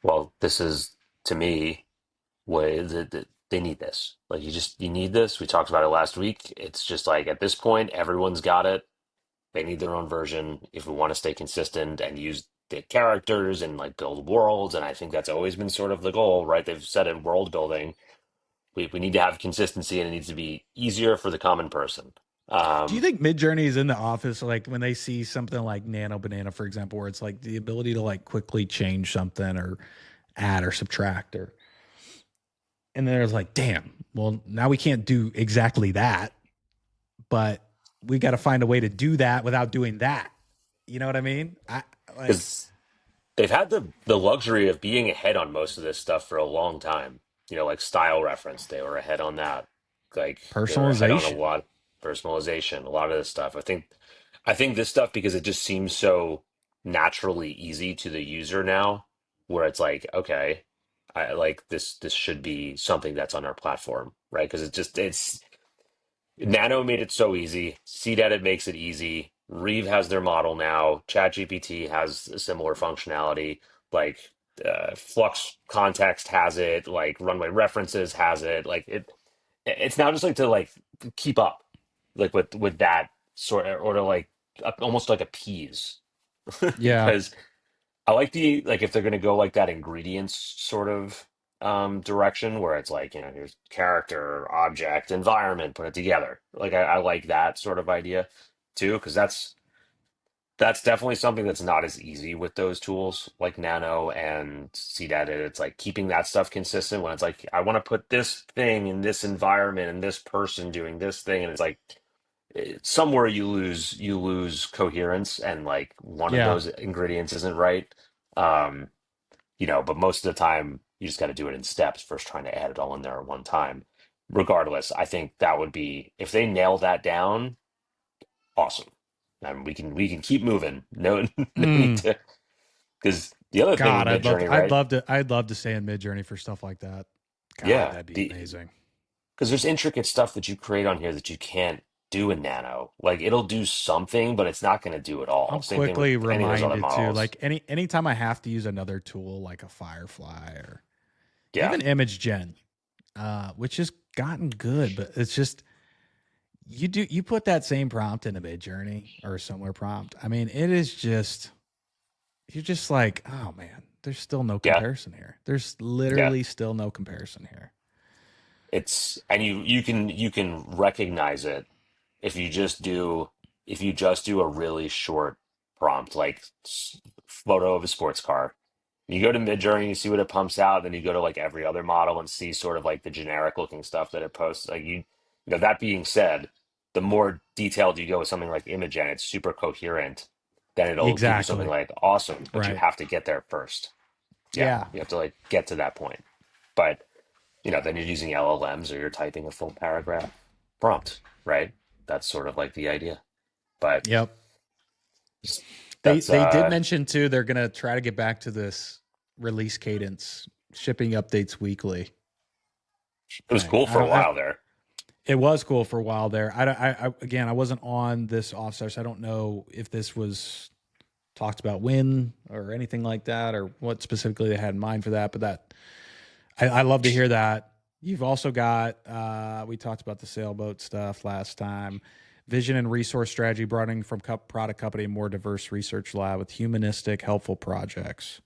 Well, this is to me way that they need this. Like you need this. We talked about it last week. It's just like at this point, everyone's got it. They need their own version if we want to stay consistent and use the characters and like build worlds. And I think that's always been sort of the goal, right? They've said in world building, we need to have consistency and it needs to be easier for the common person. Do you Um, think Midjourney is in the office like when they see something like Nano Banana, for example, where it's like the ability to like quickly change something or add or subtract and then there's like, damn, well now we can't do exactly that, but we got to find a way to do that without doing that. You know what I mean? I like because they've had the luxury of being ahead on most of this stuff for a long time. Like style reference, they were ahead on that. Like they were ahead on a personalization. lot personalization, a lot of this stuff. I think this stuff because it just seems so naturally easy to the user now, where it's like, okay, I like this should be something that's on our platform, right? Because it's Nano made it so easy. CDEdit makes it easy. Reeve has their model now. ChatGPT has a similar functionality. Like Flux Context has it. Like Runway References has it. Like it's now just like to like keep up, like with that sort or to like almost like appease, Yeah. because I like the like if they're gonna go like that ingredients sort of direction where it's like, here's character, object, environment, put it together. Like I like that sort of idea too, because That's definitely something that's not as easy with those tools like Nano and CDEdit. It's like keeping that stuff consistent when it's like, I want to put this thing in this environment and this person doing this thing. And it's like somewhere you lose coherence and like one of Yeah. those ingredients isn't right. Um, but most of the time you just got to do it in steps versus trying to add it all in there at one time. Regardless, I think that would be if they nail that down, awesome. And we can keep moving. No, no need Mm, to because the other thing with God, Midjourney, I'd right? love to, I'd love to stay in Midjourney for stuff like that. God, Yeah, that'd be the amazing. because there's intricate stuff that you create on here that you can't do in Nano. Like it'll do something, but it's not going to do it all. I'm Same thing with quickly any of those other reminded too, models. like anytime I have to use another tool like a Firefly or Yeah, even image gen, which has gotten good, but it's just you put that same prompt in a Mid Journey or a somewhere prompt. I mean, it is just you're just like, oh man, there's still no yeah, comparison here. There's yeah. literally still no comparison here. It's and you can recognize it if you just do a really short prompt, like photo of a sports car. You go to Midjourney, you see what it pumps out, then you go to like every other model and see sort of like the generic looking stuff that it posts. Like that being said, the more detailed you go with something like Imagen, it's super coherent, then it'll give you something Exactly. like awesome, but you Right. have to get there first. Yeah, Yeah. you have to like get to that point. But then you're using LLMs or you're typing a full paragraph prompt, right? That's sort of like the idea. But Yep. They that's they did mention too they're gonna try to get back to this release cadence, shipping updates weekly it was thing. cool I for a don't. I, while there. it was cool for a while there. Again, I wasn't on this offsite, so I don't know if this was talked about when or anything like that, or what specifically they had in mind for that. But I love to hear that. You've also got we talked about the sailboat stuff last time. Vision and resource strategy broadening from product company and more diverse research lab with humanistic, helpful projects.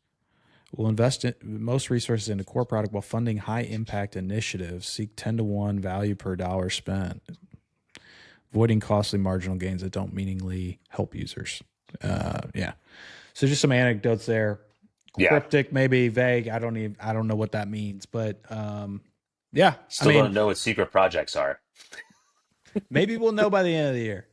We'll invest in most resources into core product while funding high impact initiatives. Seek 10 to 1 value per dollar spent, avoiding costly marginal gains that don't meaningfully help users. Yeah. So just some anecdotes there. Yeah, Cryptic, maybe vague. I don't know what that means, but yeah. I still mean, don't know what secret projects are. maybe we'll know by the end of the year.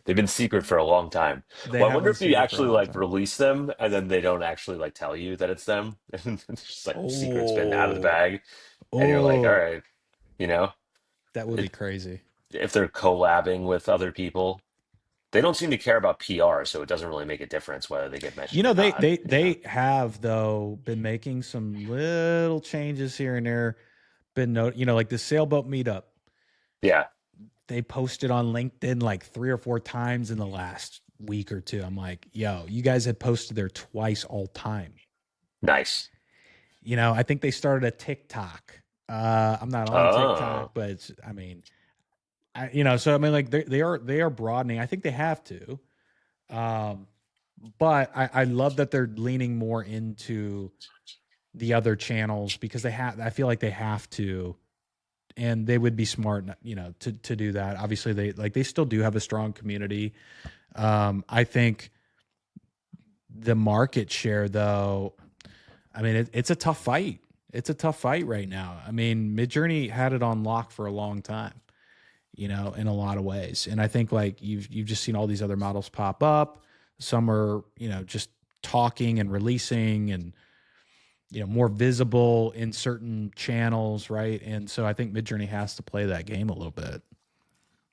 They've been secret for a long time. They Well, I have wonder been if you secret for a actually long like time. release them and then they don't actually like tell you that it's them. And it's just like secret's been out of the Oh, bag. And you're like, all oh, right, you know, that would be it, crazy. if they're collabing with other people, they don't seem to care about PR, so it doesn't really make a difference whether they get You mentioned or know, not. they have though been making some little changes here and there. Like the sailboat meetup. Yeah, They posted on LinkedIn like 3 or 4 times in the last week or two. I'm like, yo, you guys had posted there twice all time. nice. I think they started a TikTok. I'm not on TikTok, Oh, but I mean, so I mean, like they are broadening. I think they have to. Um, but I love that they're leaning more into the other channels because they have. I feel like they have to, and they would be smart, to do that. Obviously, they still do have a strong community. I think the market share, though, I mean, it's a tough fight. It's a tough fight right now. I mean, Midjourney had it on lock for a long time, in a lot of ways. And I think like you've just seen all these other models pop up. Some are, just talking and releasing and more visible in certain channels, right? And so I think Midjourney has to play that game a little bit.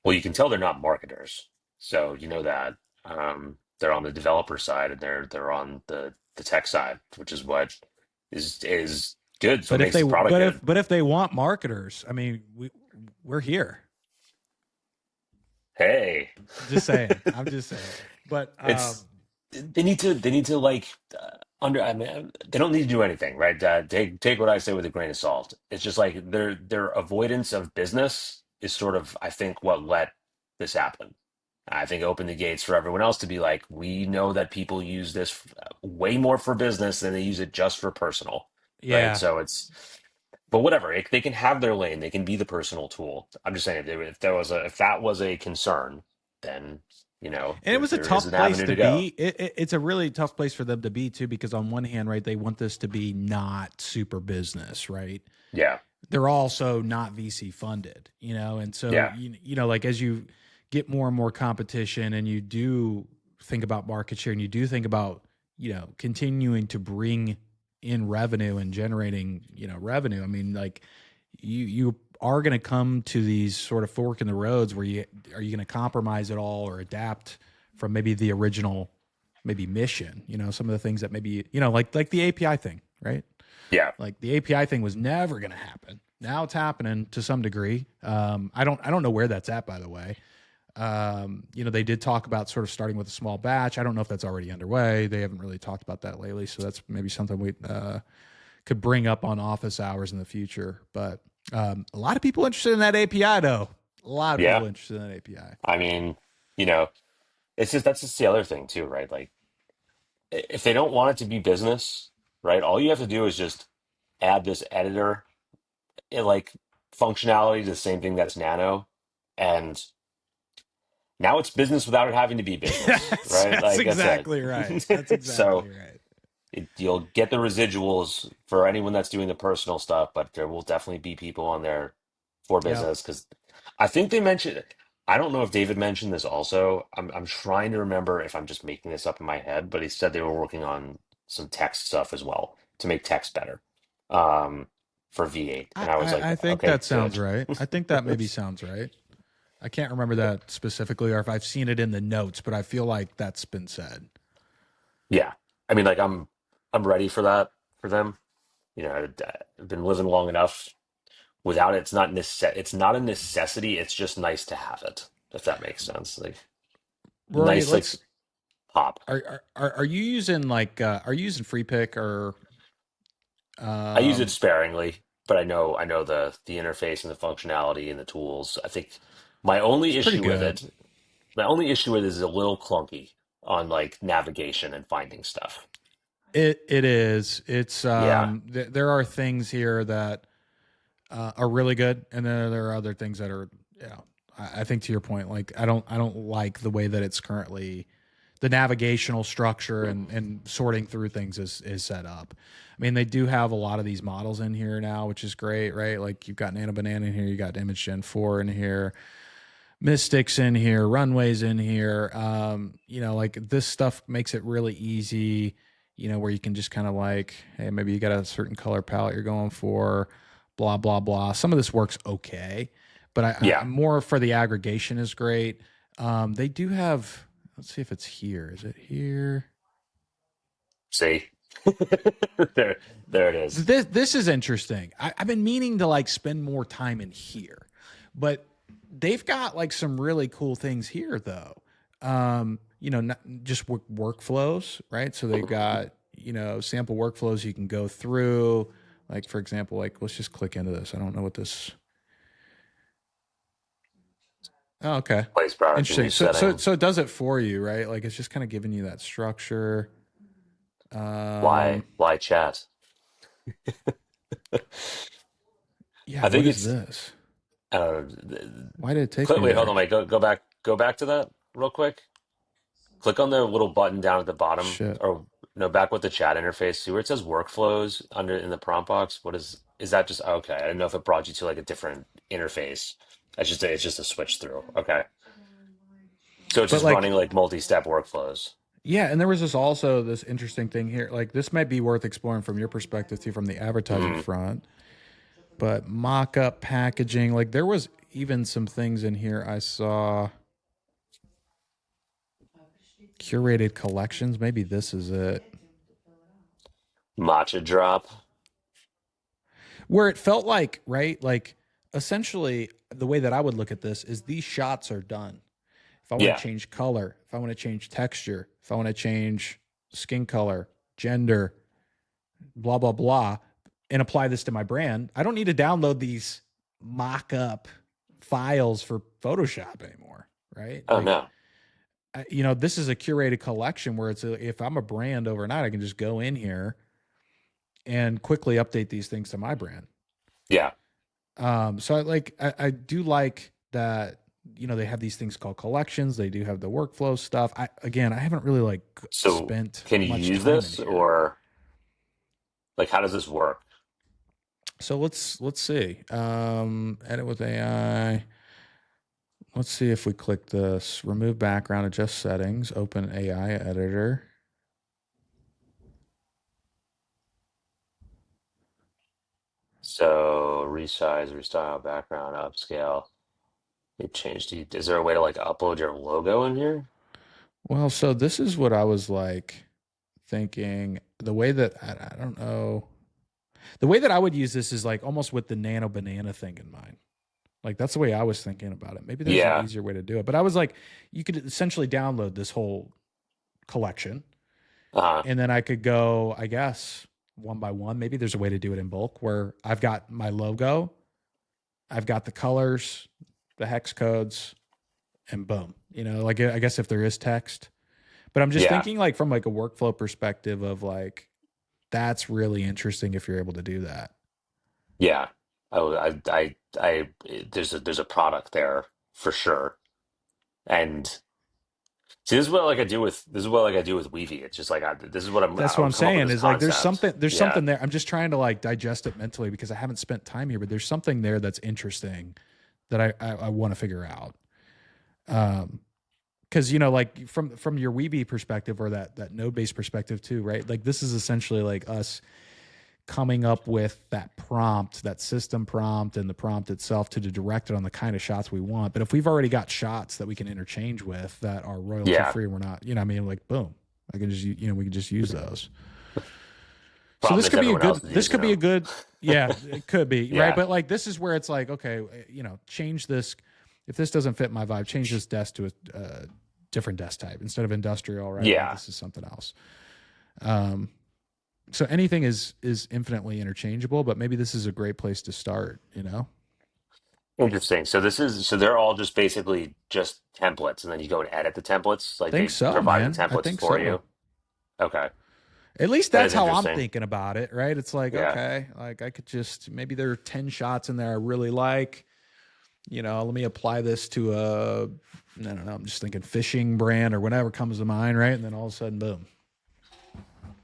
well, you can tell they're not marketers, so you know that they're on the developer side and they're on the tech side, which is what is good. It's what But if makes they the product but good. if they want marketers, I mean, we're here. Hey, Just saying. I'm just saying. But it's they need to like I mean, they don't need to do anything, right? Take what I say with a grain of salt. It's just like their avoidance of business is sort of, I think, what let this happen. I think open the gates for everyone else to be like, we know that people use this way more for business than they use it just for personal, right? yeah, So but whatever, they can have their lane. They can be the personal tool. I'm just saying, if that was a concern, then you know, And it was a there is tough an place avenue to to go. be. It's a really tough place for them to be too, because on one hand, right, they want this to be not super business, right? Yeah, They're also not VC funded, and so yeah, like as you get more and more competition, and you do think about market share, and you do think about continuing to bring in revenue and generating revenue. I mean, like you are going to come to these sort of fork in the roads where you going to compromise it all or adapt from maybe the original maybe mission, some of the things that maybe like the API thing, right? yeah. Like the API thing was never going to happen. Now it's happening to some degree. I don't know where that's at, by the way. They did talk about sort of starting with a small batch. I don't know if that's already underway. They haven't really talked about that lately, so that's maybe something we could bring up on office hours in the future. But a lot of people interested in that API, though. A lot of Yeah. people interested in that API. I mean, you know, it's just that's just the other thing too, right? Like if they don't want it to be business, right? All you have to do is just add this editor, like functionality to the same thing that's Nano, and now it's business without it having to be business, right? That's Like that's it. exactly right. That's So exactly right. you'll get the residuals for anyone that's doing the personal stuff, but there will definitely be people on there for Yep. business because I think they mentioned. I don't know if David mentioned this also. I'm trying to remember if I'm just making this up in my head, but he said they were working on some text stuff as well to make text better for V8, and I was like, I think okay, that sounds good. right. I think that maybe sounds right. I can't remember that specifically, or if I've seen it in the notes, but I feel like that's been said. Yeah, I mean, like I'm ready for that for them. I've been living long enough. Without it, it's not a necessity. It's just nice to have it, if that makes sense. Like Rory, nice, like let's pop. are you using like are you using Freepik or I use it um sparingly, but I know the interface and the functionality and the tools. I think my it's only pretty issue with good. it, my only issue with it is a little clunky on like navigation and finding stuff. It is. It's Yeah, there are things here that are really good, and then there are other things that are I think to your point, like I don't like the way that it's currently the navigational structure and sorting through things is set up. I mean, they do have a lot of these models in here now, which is great, right? Like you've got Nano Banana in here, you got Image Gen 4 in here, Mystics in here, Runways in here. Like this stuff makes it really easy, where you can just kind of like, hey, maybe you got a certain color palette you're going for, blah, blah, blah. Some of this works okay, but yeah. more for the aggregation is great. They do have, let's see if it's here. Is it here? See, there, there it is. This is interesting. I've been meaning to like spend more time in here, but they've got like some really cool things here though. Not just workflows, right? So they've got sample workflows you can go through. Like for example, like let's just click into this. I don't know what this. Oh, okay, Place product and interesting. new So setting. it does it for you, right? Like it's just kind of giving you that structure. Why, Um, why chat? yeah. I What think is it's. this? Uh, Why did it take me Wait, hold there? on, wait. Go back. Go back to that real quick. Click on the little button down at the bottom, Shit. or no, back with the chat interface. See where it says workflows under in the prompt box. What is that? Just okay. I didn't know if it brought you to like a different interface. It's just a switch through. Okay, so it's But just like running like multi-step workflows. yeah, and there was this interesting thing here. Like this might be worth exploring from your perspective too, from the advertising Mm, front. But mock-up packaging, like there was even some things in here I saw. Curated collections. Maybe this is it. matcha drop. Where it felt like, right? Like essentially the way that I would look at this is these shots are done. If I want to Yeah, change color, if I want to change texture, if I want to change skin color, gender, blah blah blah, and apply this to my brand, I don't need to download these mock-up files for Photoshop anymore, right? oh Like no. this is a curated collection where if I'm a brand overnight, I can just go in here and quickly update these things to my brand. Yeah, So I do like that they have these things called collections. They do have the workflow stuff. I haven't really like So spent can you much use time in this, here. or like how does this work? So let's see. Edit with AI. Let's see if we click this. Remove background, adjust settings, open AI editor. So resize, restyle, background, upscale. It changed. Is there a way to like upload your logo in here? Well, so this is what I was like thinking. The way that I don't know. The way that I would use this is like almost with the nano banana thing in mind. Like that's the way I was thinking about it. Maybe there's an Yeah. easier way to do it. But I was like, you could essentially download this whole collection Uh, and then I could go, I guess, one by one. Maybe there's a way to do it in bulk where I've got my logo, I've got the colors, the hex codes, and boom. Like I guess if there is text. But I'm just yeah. thinking like from like a workflow perspective of like that's really interesting if you're able to do that. Yeah. There's a product there for sure. And see, this is what like I do with Weavy. It's just like this is what That's I what would I'm come up with saying this is like concept. there's Yeah. something there. I'm just trying to like digest it mentally because I haven't spent time here, but there's something there that's interesting that I want to figure out. Because like from your Weeby perspective or that node based perspective too, right? Like this is essentially like us coming up with that prompt, that system prompt, and the prompt itself to direct it on the kind of shots we want. But if we've already got shots that we can interchange with that are royalty Yeah. free, we're not, what I mean, like boom, I can just we can just use those. So Problem this is could be a everyone else good. is This using could be a them. good. Yeah, it could be right. Yeah. But like this is where it's like, okay, change this. If this doesn't fit my vibe, change this desk to a different desk type instead of industrial. Right, like Yeah. this is something else. So anything is infinitely interchangeable, but maybe this is a great place to start. Interesting. So they're all just basically just templates, and then you go and edit the templates. Like Think they so, provide the man. I templates think for so. you. Okay. At least That that's is how I'm interesting. thinking about it, right? It's like, Yeah. okay, like I could just maybe there are 10 shots in there I really like. Let me apply this to I don't know, I'm just thinking fishing brand or whatever comes to mind, right? And then all of a sudden, boom.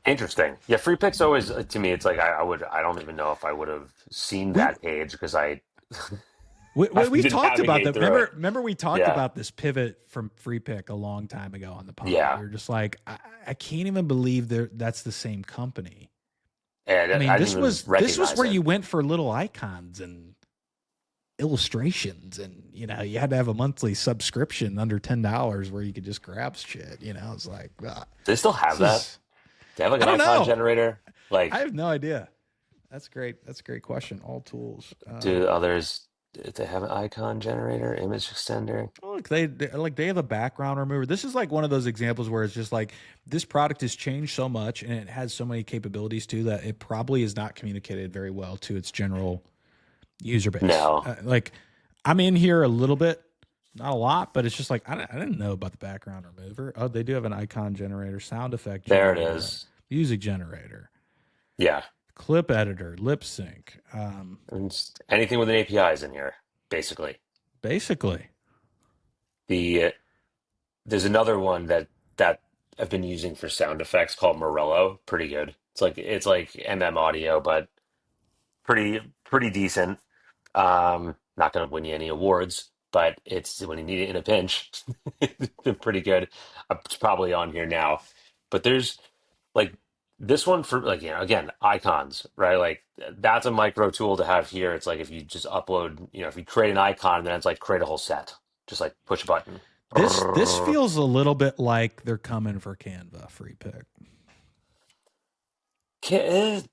Interesting. Yeah, Freepik's always to me. It's like I don't even know if I would have seen We that page because I I've we've been talked about navigate that. through it. Remember we talked Yeah. about this pivot from Freepik a long time ago on the pod. Yeah. We were just like, I can't even believe that's the same company. And I mean, I didn't even this was recognize where it. you went for little icons and illustrations, and you had to have a monthly subscription under $10 where you could just grab shit. It's like, Do they still have this that? is. They have like I an don't icon know. generator? I Like, have no idea. That's great. That's a great question. All tools. do others do they have an icon generator, image extender? Look, they have a background remover. This is like one of those examples where it's just like this product has changed so much and it has so many capabilities too that it probably is not communicated very well to its general user base. No. Like I'm in here a little bit, not a lot, but it's just like I didn't know about the background remover. Oh, they do have an icon generator, sound effect There it generator, is. music generator, Yeah. clip editor, lip sync. And anything with an API is in here, basically. Basically, The There's another one that I've been using for sound effects called Morello. Pretty good. It's like Audio, but pretty decent. Not gonna win you any awards, but it's when you need it in a pinch. It's been pretty good. It's probably on here now, but there's like this one for like again icons, right? Like that's a micro tool to have here. It's like if you just upload, if you create an icon, then it's like create a whole set. Just like push a button. this feels a little bit like they're coming for Canva free pick.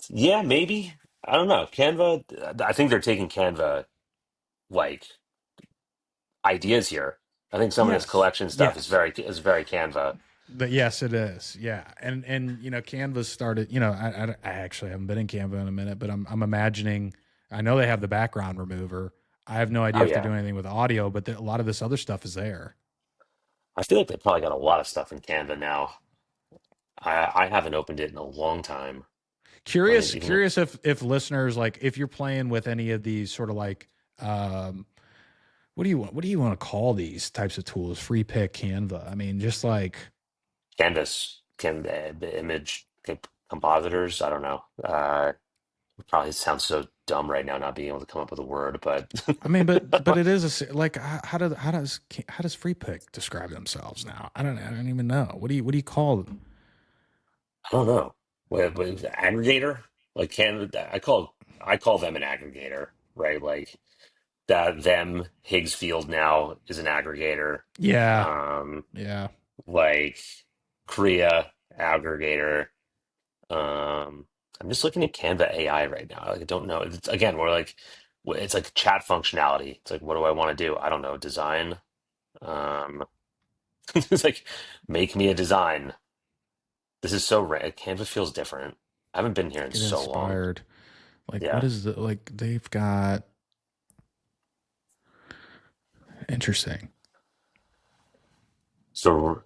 Yeah, maybe. I don't know. Canva, I think they're taking Canva like ideas here. I think some of this Yes, collection stuff is yes. very Canva. But yes, it is. Yeah, and Canva started. I actually haven't been in Canva in a minute, but I'm imagining. I know they have the background remover. I have no idea Oh if they're yeah. doing anything with audio, but a lot of this other stuff is there. I feel like they probably got a lot of stuff in Canva now. I haven't opened it in a long time. Let me even Curious if listeners like if you're playing with any of these sort of like what do you want to call these types of tools? Freepik, Canva. I mean, just like Canvas, the image compositors. I don't know. Probably sounds so dumb right now, not being able to come up with a word, but I mean, but it is like how does Freepik describe themselves now? I don't even know. What do you call them? I don't know. What is it, aggregator? Like Canva, I call them an aggregator, right? Like that them Higgsfield now is an aggregator. Yeah, Um, yeah. like Krea aggregator. I'm just looking at Canva AI right now. Like, I don't know. It's again, we're like, it's like chat functionality. It's like, what do I want to do? I don't know. Design. Um, it's like, make me a design. This is so rare. Canva feels different. I haven't been here in Get so long. inspired. Like what Yeah. is the like they've got interesting. So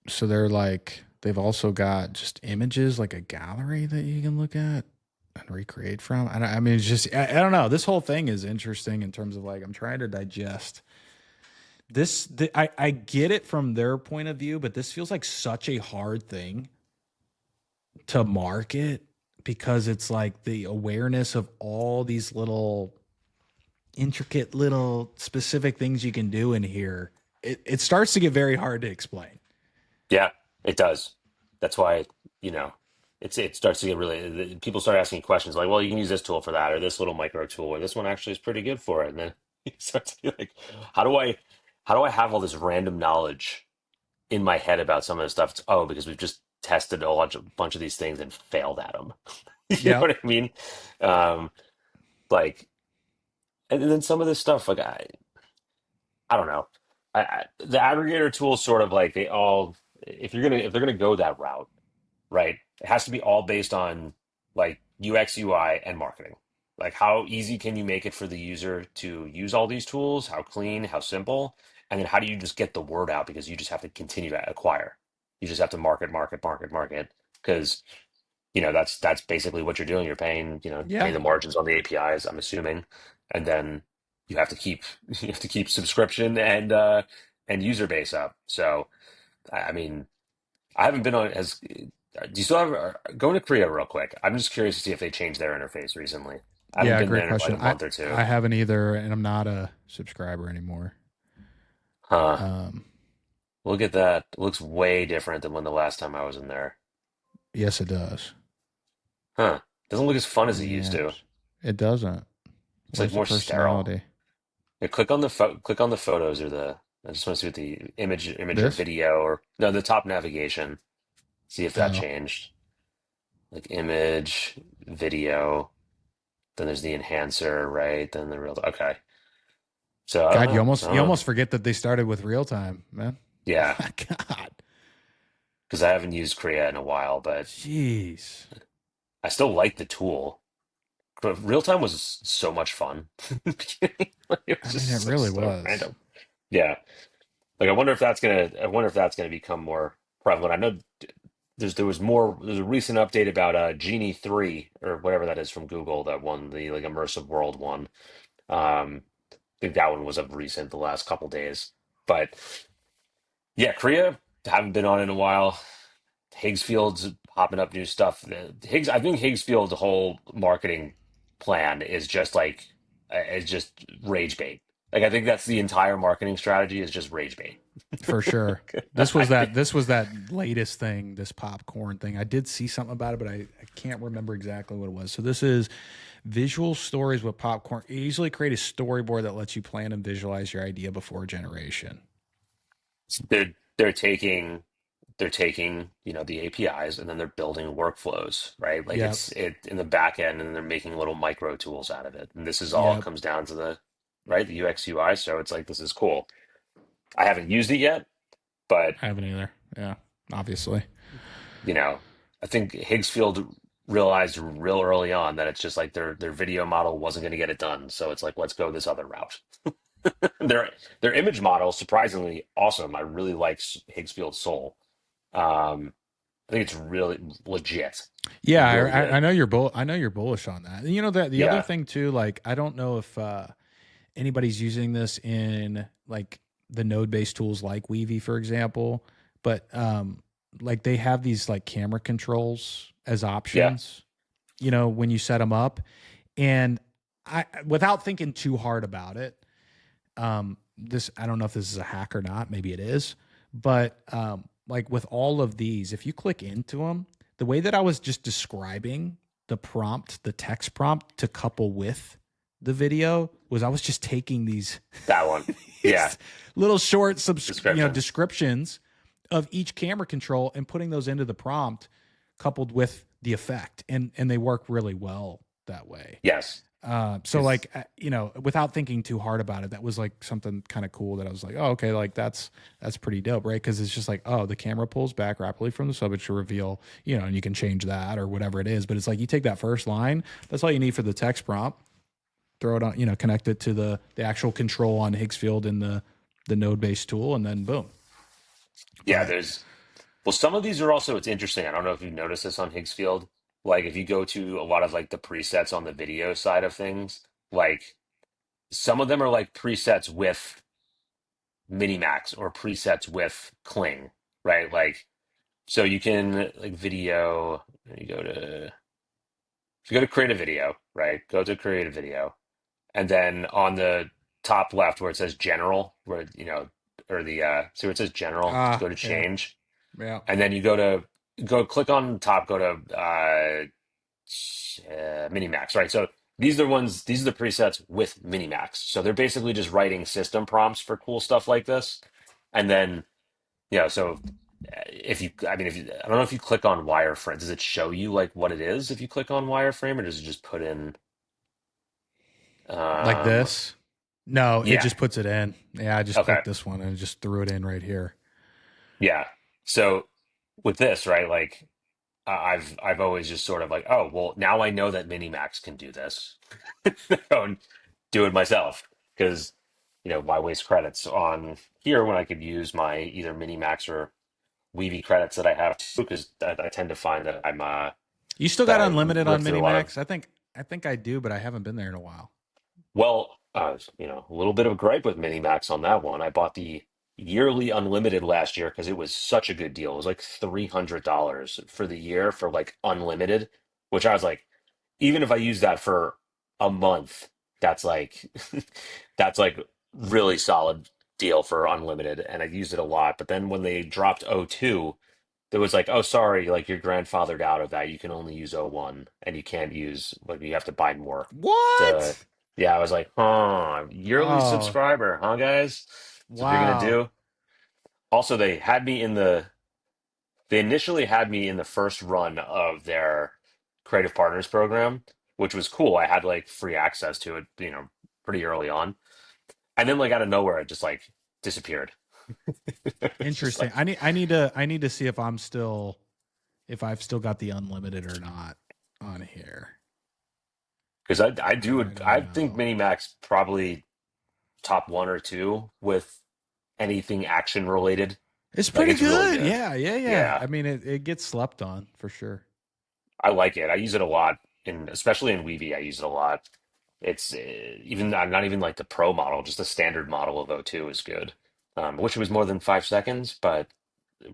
So they're like they've also got just images like a gallery that you can look at and recreate from. I mean, it's just I don't know. This whole thing is interesting in terms of like I'm trying to digest this. I get it from their point of view, but this feels like such a hard thing to market because it's like the awareness of all these little intricate little specific things you can do in here. It starts to get very hard to explain. yeah, it does. That's why, you know, it starts to get really, people start asking questions like, well, you can use this tool for that, or this little micro tool, or this one actually is pretty good for it. And then you start to be like, how do I, how do I have all this random knowledge in my head about some of this stuff? It's, oh, because we've just tested a bunch of these things and failed at them. You know Yep. what I mean? Um, like, and then some of this stuff, like I don't know. The aggregator tools sort of like they all, if they're gonna go that route, right? It has to be all based on like UX, UI, and marketing. Like how easy can you make it for the user to use all these tools? How clean? How simple? And then how do you just get the word out because you just have to continue to acquire. You just have to market, market, market, market because that's basically what you're doing. You're paying, Yeah. paying the margins on the APIs, I'm assuming, and then you have to keep you have to keep subscription and user base up. So I mean, I haven't been on as. Do you still have going to Korea real quick? I'm just curious to see if they changed their interface recently. I haven't Yeah, been great there in like question. a month or two. I haven't either, and I'm not a subscriber anymore. Huh. Um, Look at that. It looks way different than when the last time I was in there. yes, it does. Huh. Doesn't look as fun as it used Yeah, to. it doesn't. It's like Where's the more sterile. personality? Yeah, click on the photos or the. I just want to see what the image or This? video or no, the top navigation. See if that Oh, changed. Like image, video. Then there's the enhancer, right? Then the real. Okay. So I don't God, know. I you don't know. almost forget that they started with real time, man. Yeah, God, because I haven't used Krea in a while, but jeez. I still like the tool. But real time was so much fun. Like, it was I mean, it just so, really so was. random. Yeah. Like I wonder if that's gonna become more prevalent. I know there's a recent update about Genie 3 or whatever that is from Google that won the like immersive world one. I think that one was of recent the last couple days. But yeah, Korea, haven't been on in a while. Higgsfield's popping up new stuff. I think Higgsfield's whole marketing plan is just rage bait. Like I think that's the entire marketing strategy is just rage bait. For sure. This was that latest thing, this popcorn thing. I did see something about it, but I can't remember exactly what it was. So this is visual stories with popcorn. You easily create a storyboard that lets you plan and visualize your idea before generation. They're taking the APIs and then they're building workflows, right? Like Yep. it in the back end and they're making little micro tools out of it. And this is all Yep. comes down to the UX UI. So it's like this is cool. I haven't used it yet, but I haven't either. Yeah. Obviously. you know, I think Higgsfield realized real early on that it's just like their video model wasn't going to get it done. So it's like let's go this other route. Their their image model surprisingly awesome. I really like Higgsfield Soul. I think it's really legit, Yeah, really I good. know you're I know you're bullish on that. And you know that the other Yeah. thing too, like I don't know if anybody's using this in like the node-based tools like Weavy, for example, but like they have these like camera controls as Yeah. options, when you set them up. And I, without thinking too hard about it, this, I don't know if this is a hack or not, maybe it is, but like with all of these, if you click into them, the way that I was just describing the prompt, the text prompt to couple with the video was I was just taking these, That one. Yeah. these little short Descriptions. descriptions of each camera control and putting those into the prompt coupled with the effect, and they work really well that way. Yes. So like, without thinking too hard about it, that was like something kind of cool that I was like, oh, okay, like that's pretty dope, right? Because it's just like, oh, the camera pulls back rapidly from the subject to reveal, and you can change that or whatever it is. But it's like you take that first line, that's all you need for the text prompt, throw it on, connect it to the actual control on Higgsfield in the node-based tool, and then boom. Yeah, But well, some of these are also, it's interesting. I don't know if you've noticed this on Higgsfield. Like if you go to a lot of like the presets on the video side of things, like some of them are like presets with Minimax or presets with Kling, right? Like, so you can like video, if you go to create a video, right? Go to create a video. And then on the top left where it says general, where, or see where it says general, go to yeah, change. yeah. And then you go click on the top, go to Minimax, right? So these are the presets with Minimax. So they're basically just writing system prompts for cool stuff like this. And then, so I don't know if you click on wireframe, does it show you like what it is if you click on wireframe, or does it just put in, Like um, this. No, it yeah, just puts it in. Yeah, I just okay. clicked this one and it just threw it in right here. Yeah. So with this, right, like I've always just sort of like, oh, well, now I know that Minimax can do this. Go and do it myself because why waste credits on here when I could use my either Minimax or Weavy credits that I have too? Because I tend to find that You still that got I unlimited rip on through a lot of. Minimax? I think I do, but I haven't been there in a while. Well, a little bit of a gripe with Minimax on that one. I bought the yearly unlimited last year because it was such a good deal. It was like $300 for the year for like unlimited, which I was like, even if I use that for a month, that's like that's like really solid deal for unlimited, and I used it a lot. But then when they dropped O2, there was like, oh, sorry, like you're grandfathered out of that. You can only use O1, and you can't use like you have to buy more. To What? Yeah, I was like, huh, yearly Oh, subscriber, huh, guys? That's what you're gonna wow. do. Also, they initially had me in the first run of their creative partners program, which was cool. I had like free access to it, pretty early on. And then like out of nowhere, it just like disappeared. It's just Interesting. like I need to see if I've still got the unlimited or not on here. because I don't I think know. Minimax probably top one or two with anything action related. It's Like pretty it's really good. good. Yeah, yeah, yeah. Yeah, I mean, it gets slept on for sure. I like it. I use it a lot, especially in Weavy. I use it a lot. It's even not even like the pro model, just the standard model of O2 is good. I wish it was more than 5 seconds, but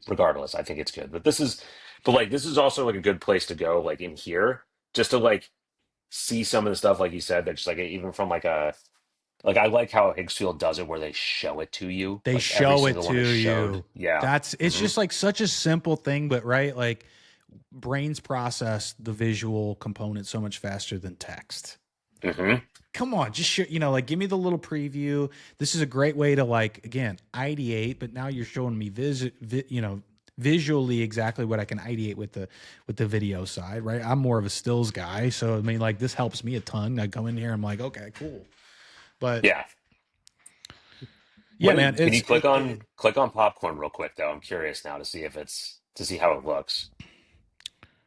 regardless, I think it's good. But like this is also like a good place to go, like in here, just to like see some of the stuff, like you said, that just like even from like I like how Higgsfield does it, where they show it to you, They like every show it single to one is showed. you. Yeah. It's just like such a simple thing, but right, like brains process the visual component so much faster than text. Hmm. Come on, just like give me the little preview. This is a great way to like again ideate, but now you're showing me visually exactly what I can ideate with the video side, right? I'm more of a stills guy, so I mean like this helps me a ton. I go in here, I'm like, okay, cool. But Yeah. yeah, man, Can you click on popcorn real quick though? I'm curious now to see how it looks.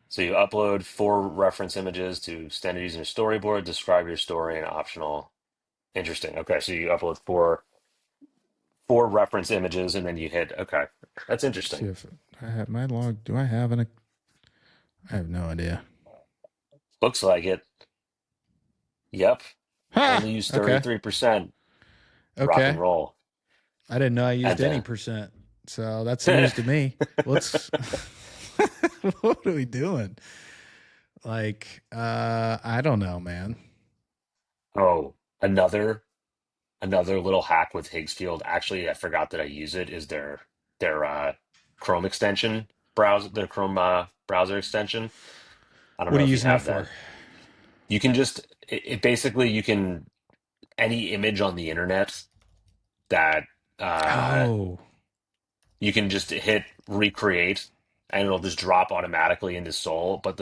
So you upload 4 reference images to standard using a storyboard, describe your story and optional. Interesting. Okay, so you upload four reference images and then you hit okay. That's see interesting. if I have my log. Do I have an? I have no idea. Looks like it. Yep. Ha! Only use Okay. 33%. Rock and Okay. roll. I didn't know I And used any percent. So that's news to me. Let's what are we doing? Like, I don't know, man. oh, another little hack with Higgsfield. Actually, I forgot that I use it. Is their Chrome extension browser, their Chrome browser extension. I don't What know are you if you using that have for? that. You can just it basically you can any image on the internet that uh Oh, you can just hit recreate and it'll just drop automatically into Soul. But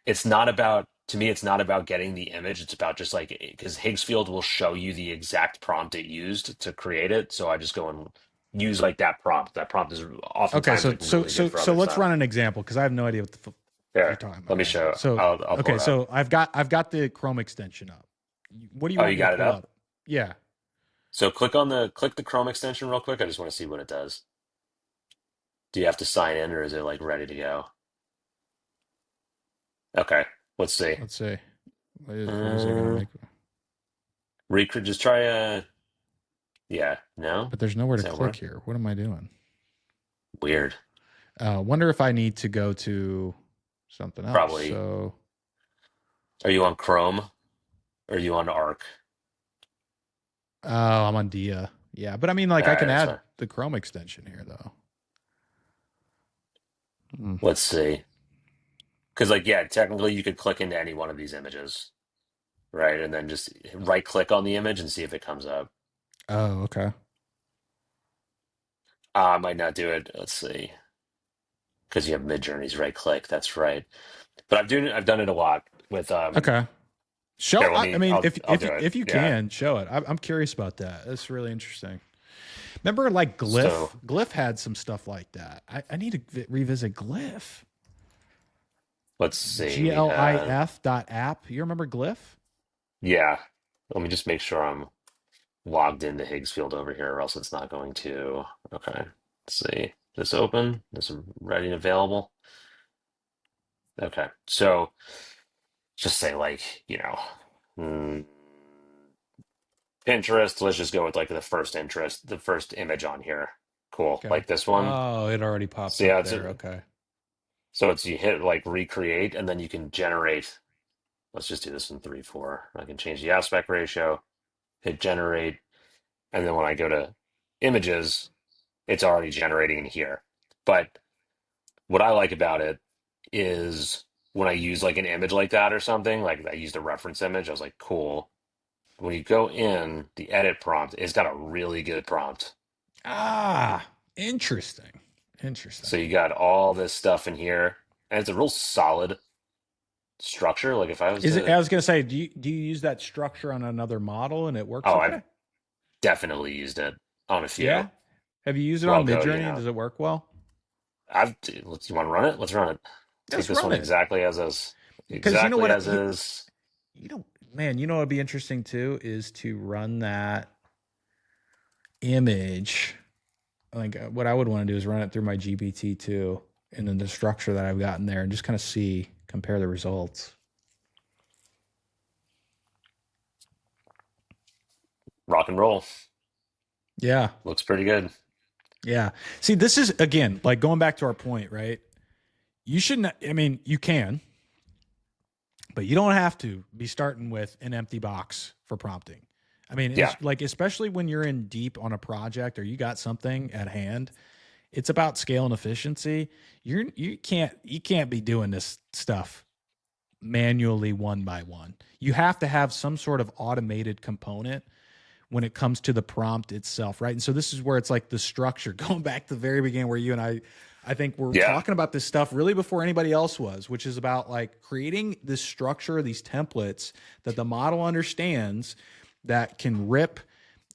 it's not about, to me, it's not about getting the image. It's about just like, because Higgsfield will show you the exact prompt it used to create it. So I just go and use like that prompt. That prompt is okay. oftentimes So like so really good so for so other let's stuff. run an example because I have no idea what you're There, talking about let me right now. show. So I'll pull okay, it up. so I've got the Chrome extension up. What do you Oh, want you me to got it pull up? up? Yeah. So click the Chrome extension real quick. I just want to see what it does. Do you have to sign in or is it like ready to go? Okay, let's see. Let's see. What is it gonna Uh, make? recreate. Just try yeah. No, But there's nowhere is to that click work? here. What am I doing? Weird. Wonder if I need to go to something else. Probably. So, Are you on Chrome or are you on Arc? oh, I'm on Dia. Yeah, but I mean, All like, I right, can that's add fine. the Chrome extension here, though. Hmm. Let's see. Because, like, yeah, technically you could click into any one of these images, right? And then just right click on the image and see if it comes up. Oh, okay. I might not do it. Let's see. Because you have Midjourney's right click. That's right. But I've done it a lot with Okay. Show. here, let I me mean, I'll do it. if you Yeah. can show it, I'm curious about that. That's really interesting. Remember, like So Glyph. Glyph had some stuff like that. I need to revisit Glyph. let's see. GLIF.app. You remember Glyph? Yeah. Let me just make sure I'm logged into Higgsfield over here, or else it's not going to. Okay. Let's see. This open. This is ready and available. Okay. So just say like, mm, Pinterest. Let's just go with like the first image on here. Cool. Okay. Like this one. Oh, it already popped So yeah, up there. Okay. it's you hit like recreate and then you can generate. Let's just do this in 3:4. I can change the aspect ratio, hit generate, and then when I go to images, it's already generating in here. But what I like about it is when I use like an image like that or something, like I used a reference image, I was like, cool. When you go in the edit prompt, it's got a really good prompt. Ah, interesting. So Interesting. you got all this stuff in here, and it's a real solid structure. Like if I was Is it? to, I was gonna say, do you use that structure on another model and it works oh, I've okay? definitely used it on a few. Yeah. Have you used it Where I'll on go, Midjourney and does it work well? you want to run it? Let's run it. Take Let's this run one it. exactly as is. Because you know Exactly what? as is. You know, man. You know what'd be interesting too is to run that image. Like what I would want to do is run it through my GPT too, and then the structure that I've gotten there, and just kind of compare the results. Rock and roll. Yeah. Looks pretty good. Yeah. See, this is again like going back to our point, right? You shouldn't. I mean, you can, but you don't have to be starting with an empty box for prompting. I mean, Yeah. it's like especially when you're in deep on a project or you got something at hand, it's about scale and efficiency. You can't be doing this stuff manually one by one. You have to have some sort of automated component when it comes to the prompt itself, right? And so this is where it's like the structure, going back to the very beginning where you and I think we're Yeah. talking about this stuff really before anybody else was, which is about like creating this structure, these templates that the model understands that can rip,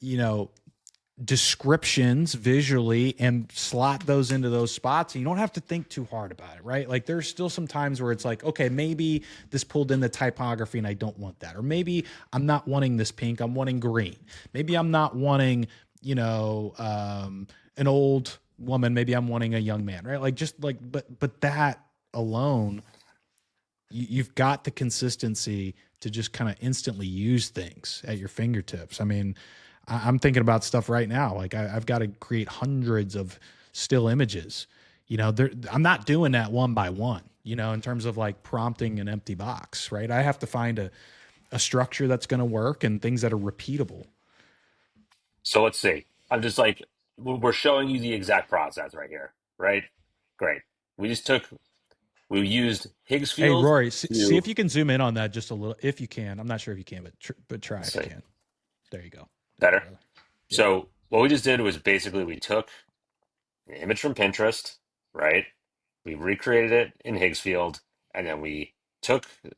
you know, descriptions visually and slot those into those spots. And you don't have to think too hard about it, right? Like there's still some times where it's like, okay, maybe this pulled in the typography and I don't want that. Or maybe I'm not wanting this pink, I'm wanting green. Maybe I'm not wanting, an old woman, maybe I'm wanting a young man, right? Like just like, but that alone, you've got the consistency to just kind of instantly use things at your fingertips. I mean, I'm thinking about stuff right now. Like I've got to create hundreds of still images. I'm not doing that one by one. In terms of like prompting an empty box, right? I have to find a structure that's going to work and things that are repeatable. So let's see. I'm just like, we're showing you the exact process right here, right? Great. We just took, we used Hey, Higgsfield Rory, see to, if you can zoom in on that just a little, if you can. I'm not sure if you can, but try let's if you see, can. There you go. There you better. go, brother. Yeah. So what we just did was basically we took an image from Pinterest, right? We recreated it in Higgsfield, and then we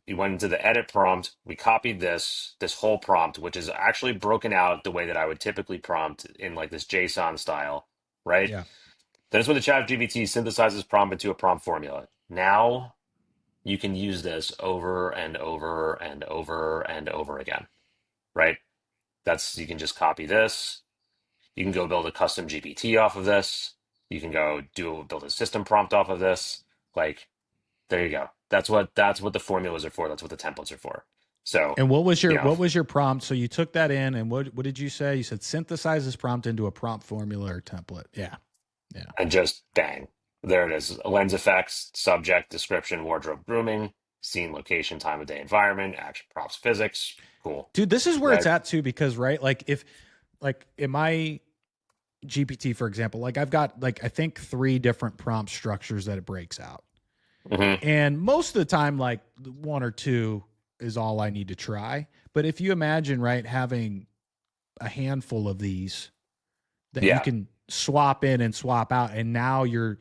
went into the edit prompt. We copied this whole prompt, which is actually broken out the way that I would typically prompt in like this JSON style, right? Yeah. Then it's when the chat GPT synthesizes prompt into a prompt formula. Now you can use this over and over and over and over again, right? You can just copy this. You can go build a custom GPT off of this. You can go build a system prompt off of this. Like, there you go. That's what the formulas are for. That's what the templates are for. So, And what was you your know, what was your prompt? So you took that in, and what did you say? You said synthesize this prompt into a prompt formula or template. Yeah. Yeah. and just bang, there it is. Lens effects, subject, description, wardrobe, grooming, scene, location, time of day, environment, action, props, physics. Cool, Dude, this is where it's right? at too, because right, like if like in my GPT, for example, like I've got like I think three different prompt structures that it breaks out. Hmm. And most of the time, like one or two is all I need to try. But if you imagine, right, having a handful of these that you Yeah, can swap in and swap out, and now you're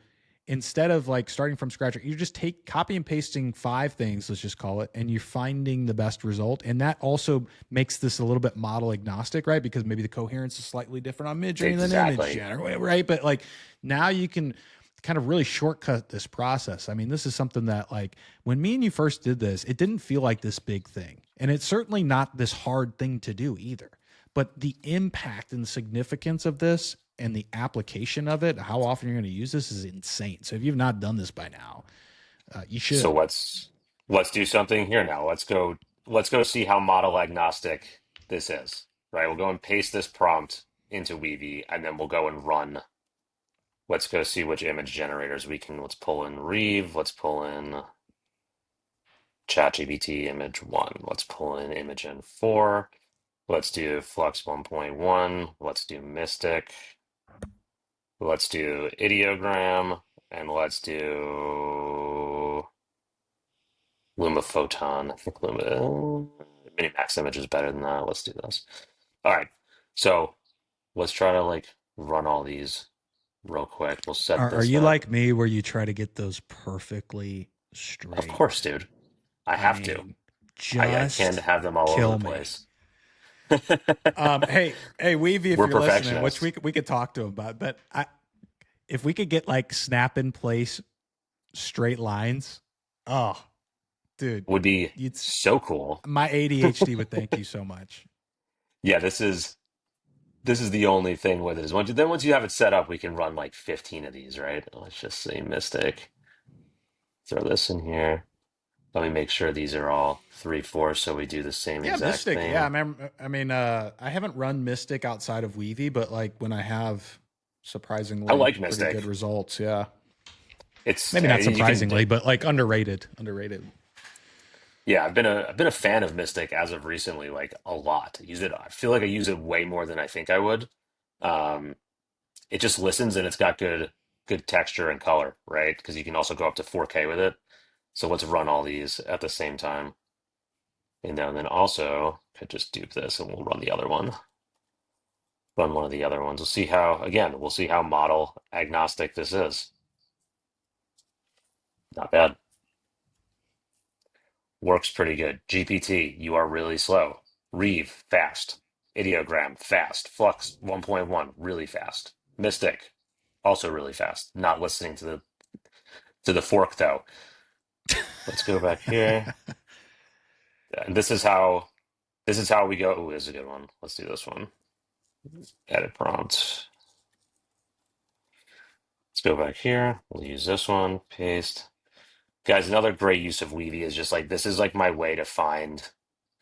instead of like starting from scratch, you just take copy and pasting five things, let's just call it, and you're finding the best result. And that also makes this a little bit model agnostic, right? Because maybe the coherence is slightly different on Midjourney than image exactly. generate, right? But like now you can kind of really shortcut this process. I mean, this is something that like when me and you first did this, it didn't feel like this big thing. And it's certainly not this hard thing to do either. But the impact and significance of this and the application of it, how often you're going to use this is insane. So if you've not done this by now, you So should. let's do something here now. Let's go see how model agnostic this is. Right? We'll go and paste this prompt into Weavy, and then we'll go and run. Let's go see which image generators we can. Let's pull in Reeve. Let's pull in ChatGPT image 1. Let's pull in Imagen 4. Let's do Flux 1.1. Let's do Mystic. Let's do Ideogram. And let's do Luma Photon. I think Minimax image is better than that. Let's do this. All right. So let's try to like run all these real quick. We'll set Are this you up. like me where you try to get those perfectly Of course, straight? dude. I I have to. mean, I can't just have them all over kill the me. place. Hey, Weavy, if We're you're listening, which perfectionists. we could talk to him about, but if we could get like snap in place straight lines, oh, dude, Would be it's so cool. my ADHD would thank you so much. Yeah, this is the only thing with it is once you have it set up, we can run like 15 of these, right? Let's just say Mystic. Throw this in here. Let me make sure these are all 3/4, so we do the same Yeah, exact Mystic. Yeah, thing. I haven't run Mystic outside of Weavy, but like when I have, I surprisingly, like pretty good Mystic. results. Yeah, It's maybe not you can surprisingly, but like underrated. Underrated. yeah, I've been a fan of Mystic as of recently, like a lot. I feel like I use it way more than I think I would. Um, it just listens and it's got good texture and color, right? Because you can also go up to 4K with it. So let's run all these at the same time. And then also could just dupe this and we'll run the other one. Run one of the other ones. We'll see how model agnostic this is. Not bad. Works pretty good. GPT, you are really slow. Reeve, fast. Ideogram, fast. Flux 1.1, really fast. Mystic, also really fast. Not listening to the fork though. Let's go back here. And this is how we go. Ooh, this is a good one. Let's do this one. Edit prompt. Let's go back here. We'll use this one. Paste. Guys, another great use of Weavy is just like this is like my way to find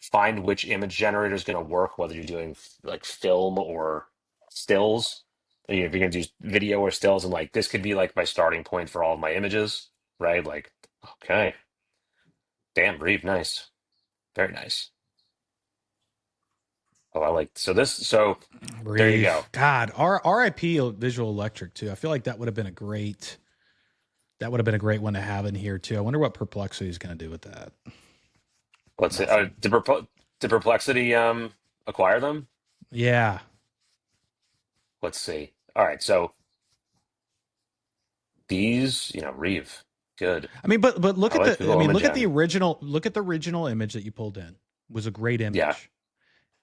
find which image generator is going to work, whether you're doing like film or stills. If you're going to do video or stills, and like this could be like my starting point for all of my images, right? Like, okay, damn, Reeve, nice, very nice. Oh, I like so this. So there you go. Brief. God, R.I.P. Visual Electric too. I feel like that would have been a great. That would have been a great one to have in here too. I wonder what Perplexity is going to do with that. Let's see. Nothing. Did Perplexity acquire them? Yeah. Let's see. All right, so these, Reeve, good. I mean, but look I at like the. I Google mean, Image Gen. look at the original image that you pulled in. It was a great Yeah, image,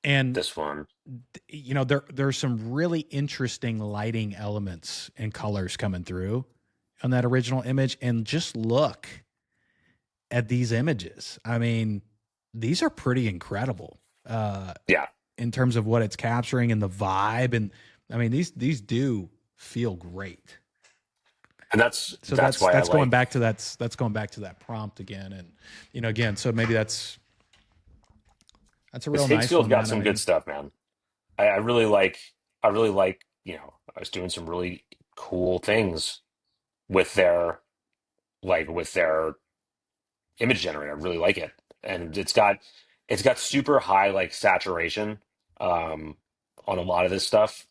and this one. there's some really interesting lighting elements and colors coming through on that original image, and just look at these images. I mean, these are pretty incredible Yeah, in terms of what it's capturing and the vibe, and I mean these do feel great. and that's So that's why I that's going like. back to that's going back to that prompt again, and again, so maybe that's a This real nice Higgsfield one, got man. I some good mean, stuff, man. I really like. I really like. I was doing some really cool things with their image generator. I really like it, and it's got super high like saturation um, on a lot of this stuff.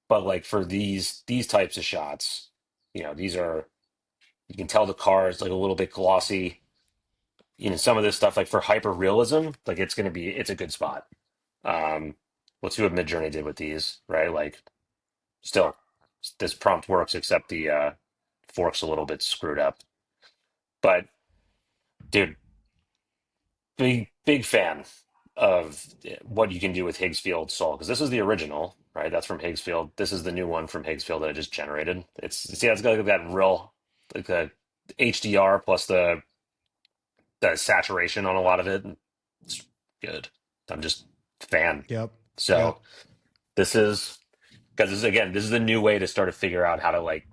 But like for these types of shots, these are you can tell the car is like a little bit glossy. Some of this stuff like for hyper realism, like it's a good spot. Um, let's see what Midjourney did with these, right? Like still this prompt works except the fork's a little bit screwed up. But dude, big fan of what you can do with Higgsfield Soul because this is the original, right? That's from Higgsfield. This is the new one from Higgsfield that I just generated. It's got like that real like the HDR plus the saturation on a lot of it. It's good. I'm just a fan. yep, So yep, this is because this is a new way to start to figure out how to like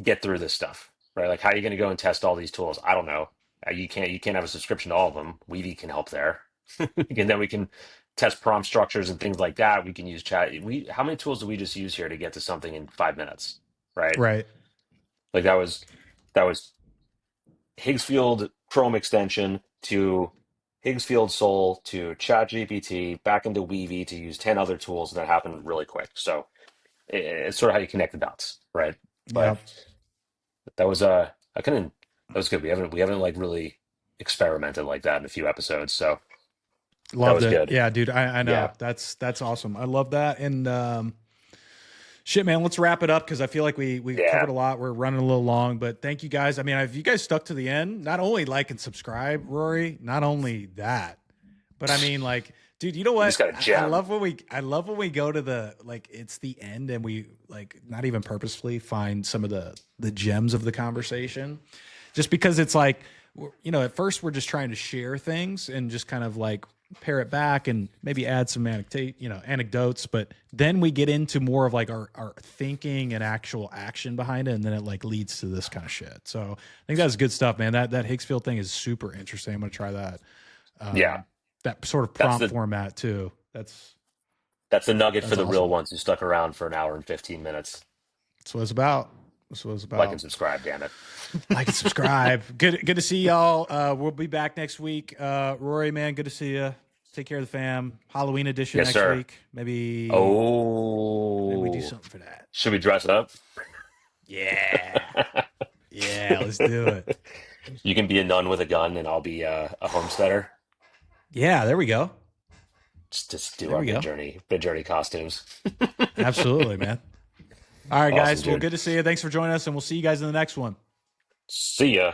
get through this stuff, right? Like how are you going to go and test all these tools? I don't know. You can't have a subscription to all of them. Weavy can help there. And then we can test prompt structures and things like that. We can use chat. How many tools do we just use here to get to something in 5 minutes? Right? right, Like that was Higgsfield Chrome extension to Higgsfield Soul to ChatGPT back into Weavy to use 10 other tools and that happened really quick. So it's sort of how you connect the dots, right? But yep. that was I couldn't that was good. We haven't like really experimented like that in a few episodes, so that Loved was it. good. Yeah, dude. I know Yeah. that's awesome. I love that. And shit, man, let's wrap it up because I feel like we Yeah. covered a lot. We're running a little long, but thank you guys. I mean, if you guys stuck to the end, not only like and subscribe, Rory, not only that, but I mean, like, dude, you know We what? just got a gem. I love when we go to the like it's the end and we like not even purposefully find some of the gems of the conversation, just because it's like at first we're just trying to share things and just kind of like pare it back and maybe add some anecdotes, but then we get into more of like our thinking and actual action behind it, and then it like leads to this kind of shit. So I think that's good stuff, man. That Higgsfield thing is super interesting. I'm gonna try that. Yeah. That sort of That's prompt the format too. that's the nugget for That's the real awesome. ones who stuck around for an hour and 15 minutes. That's what it's about. That's what it's Like and about. subscribe, damn it. Like and subscribe. Good to see y'all. We'll be back next week. Rory, man, good to see you. Take care of the fam. Halloween edition Yes, next sir. week. Maybe we do Oh, something for that. should we dress up? Yeah. Yeah, let's do it. You can be a nun with a gun, and I'll be a homesteader. Yeah, there we go. Just do There our we go. Midjourney costumes. Absolutely, man. All right, Awesome, guys. Well, dude. good to see you. Thanks for joining us, and we'll see you guys in the next one. See ya.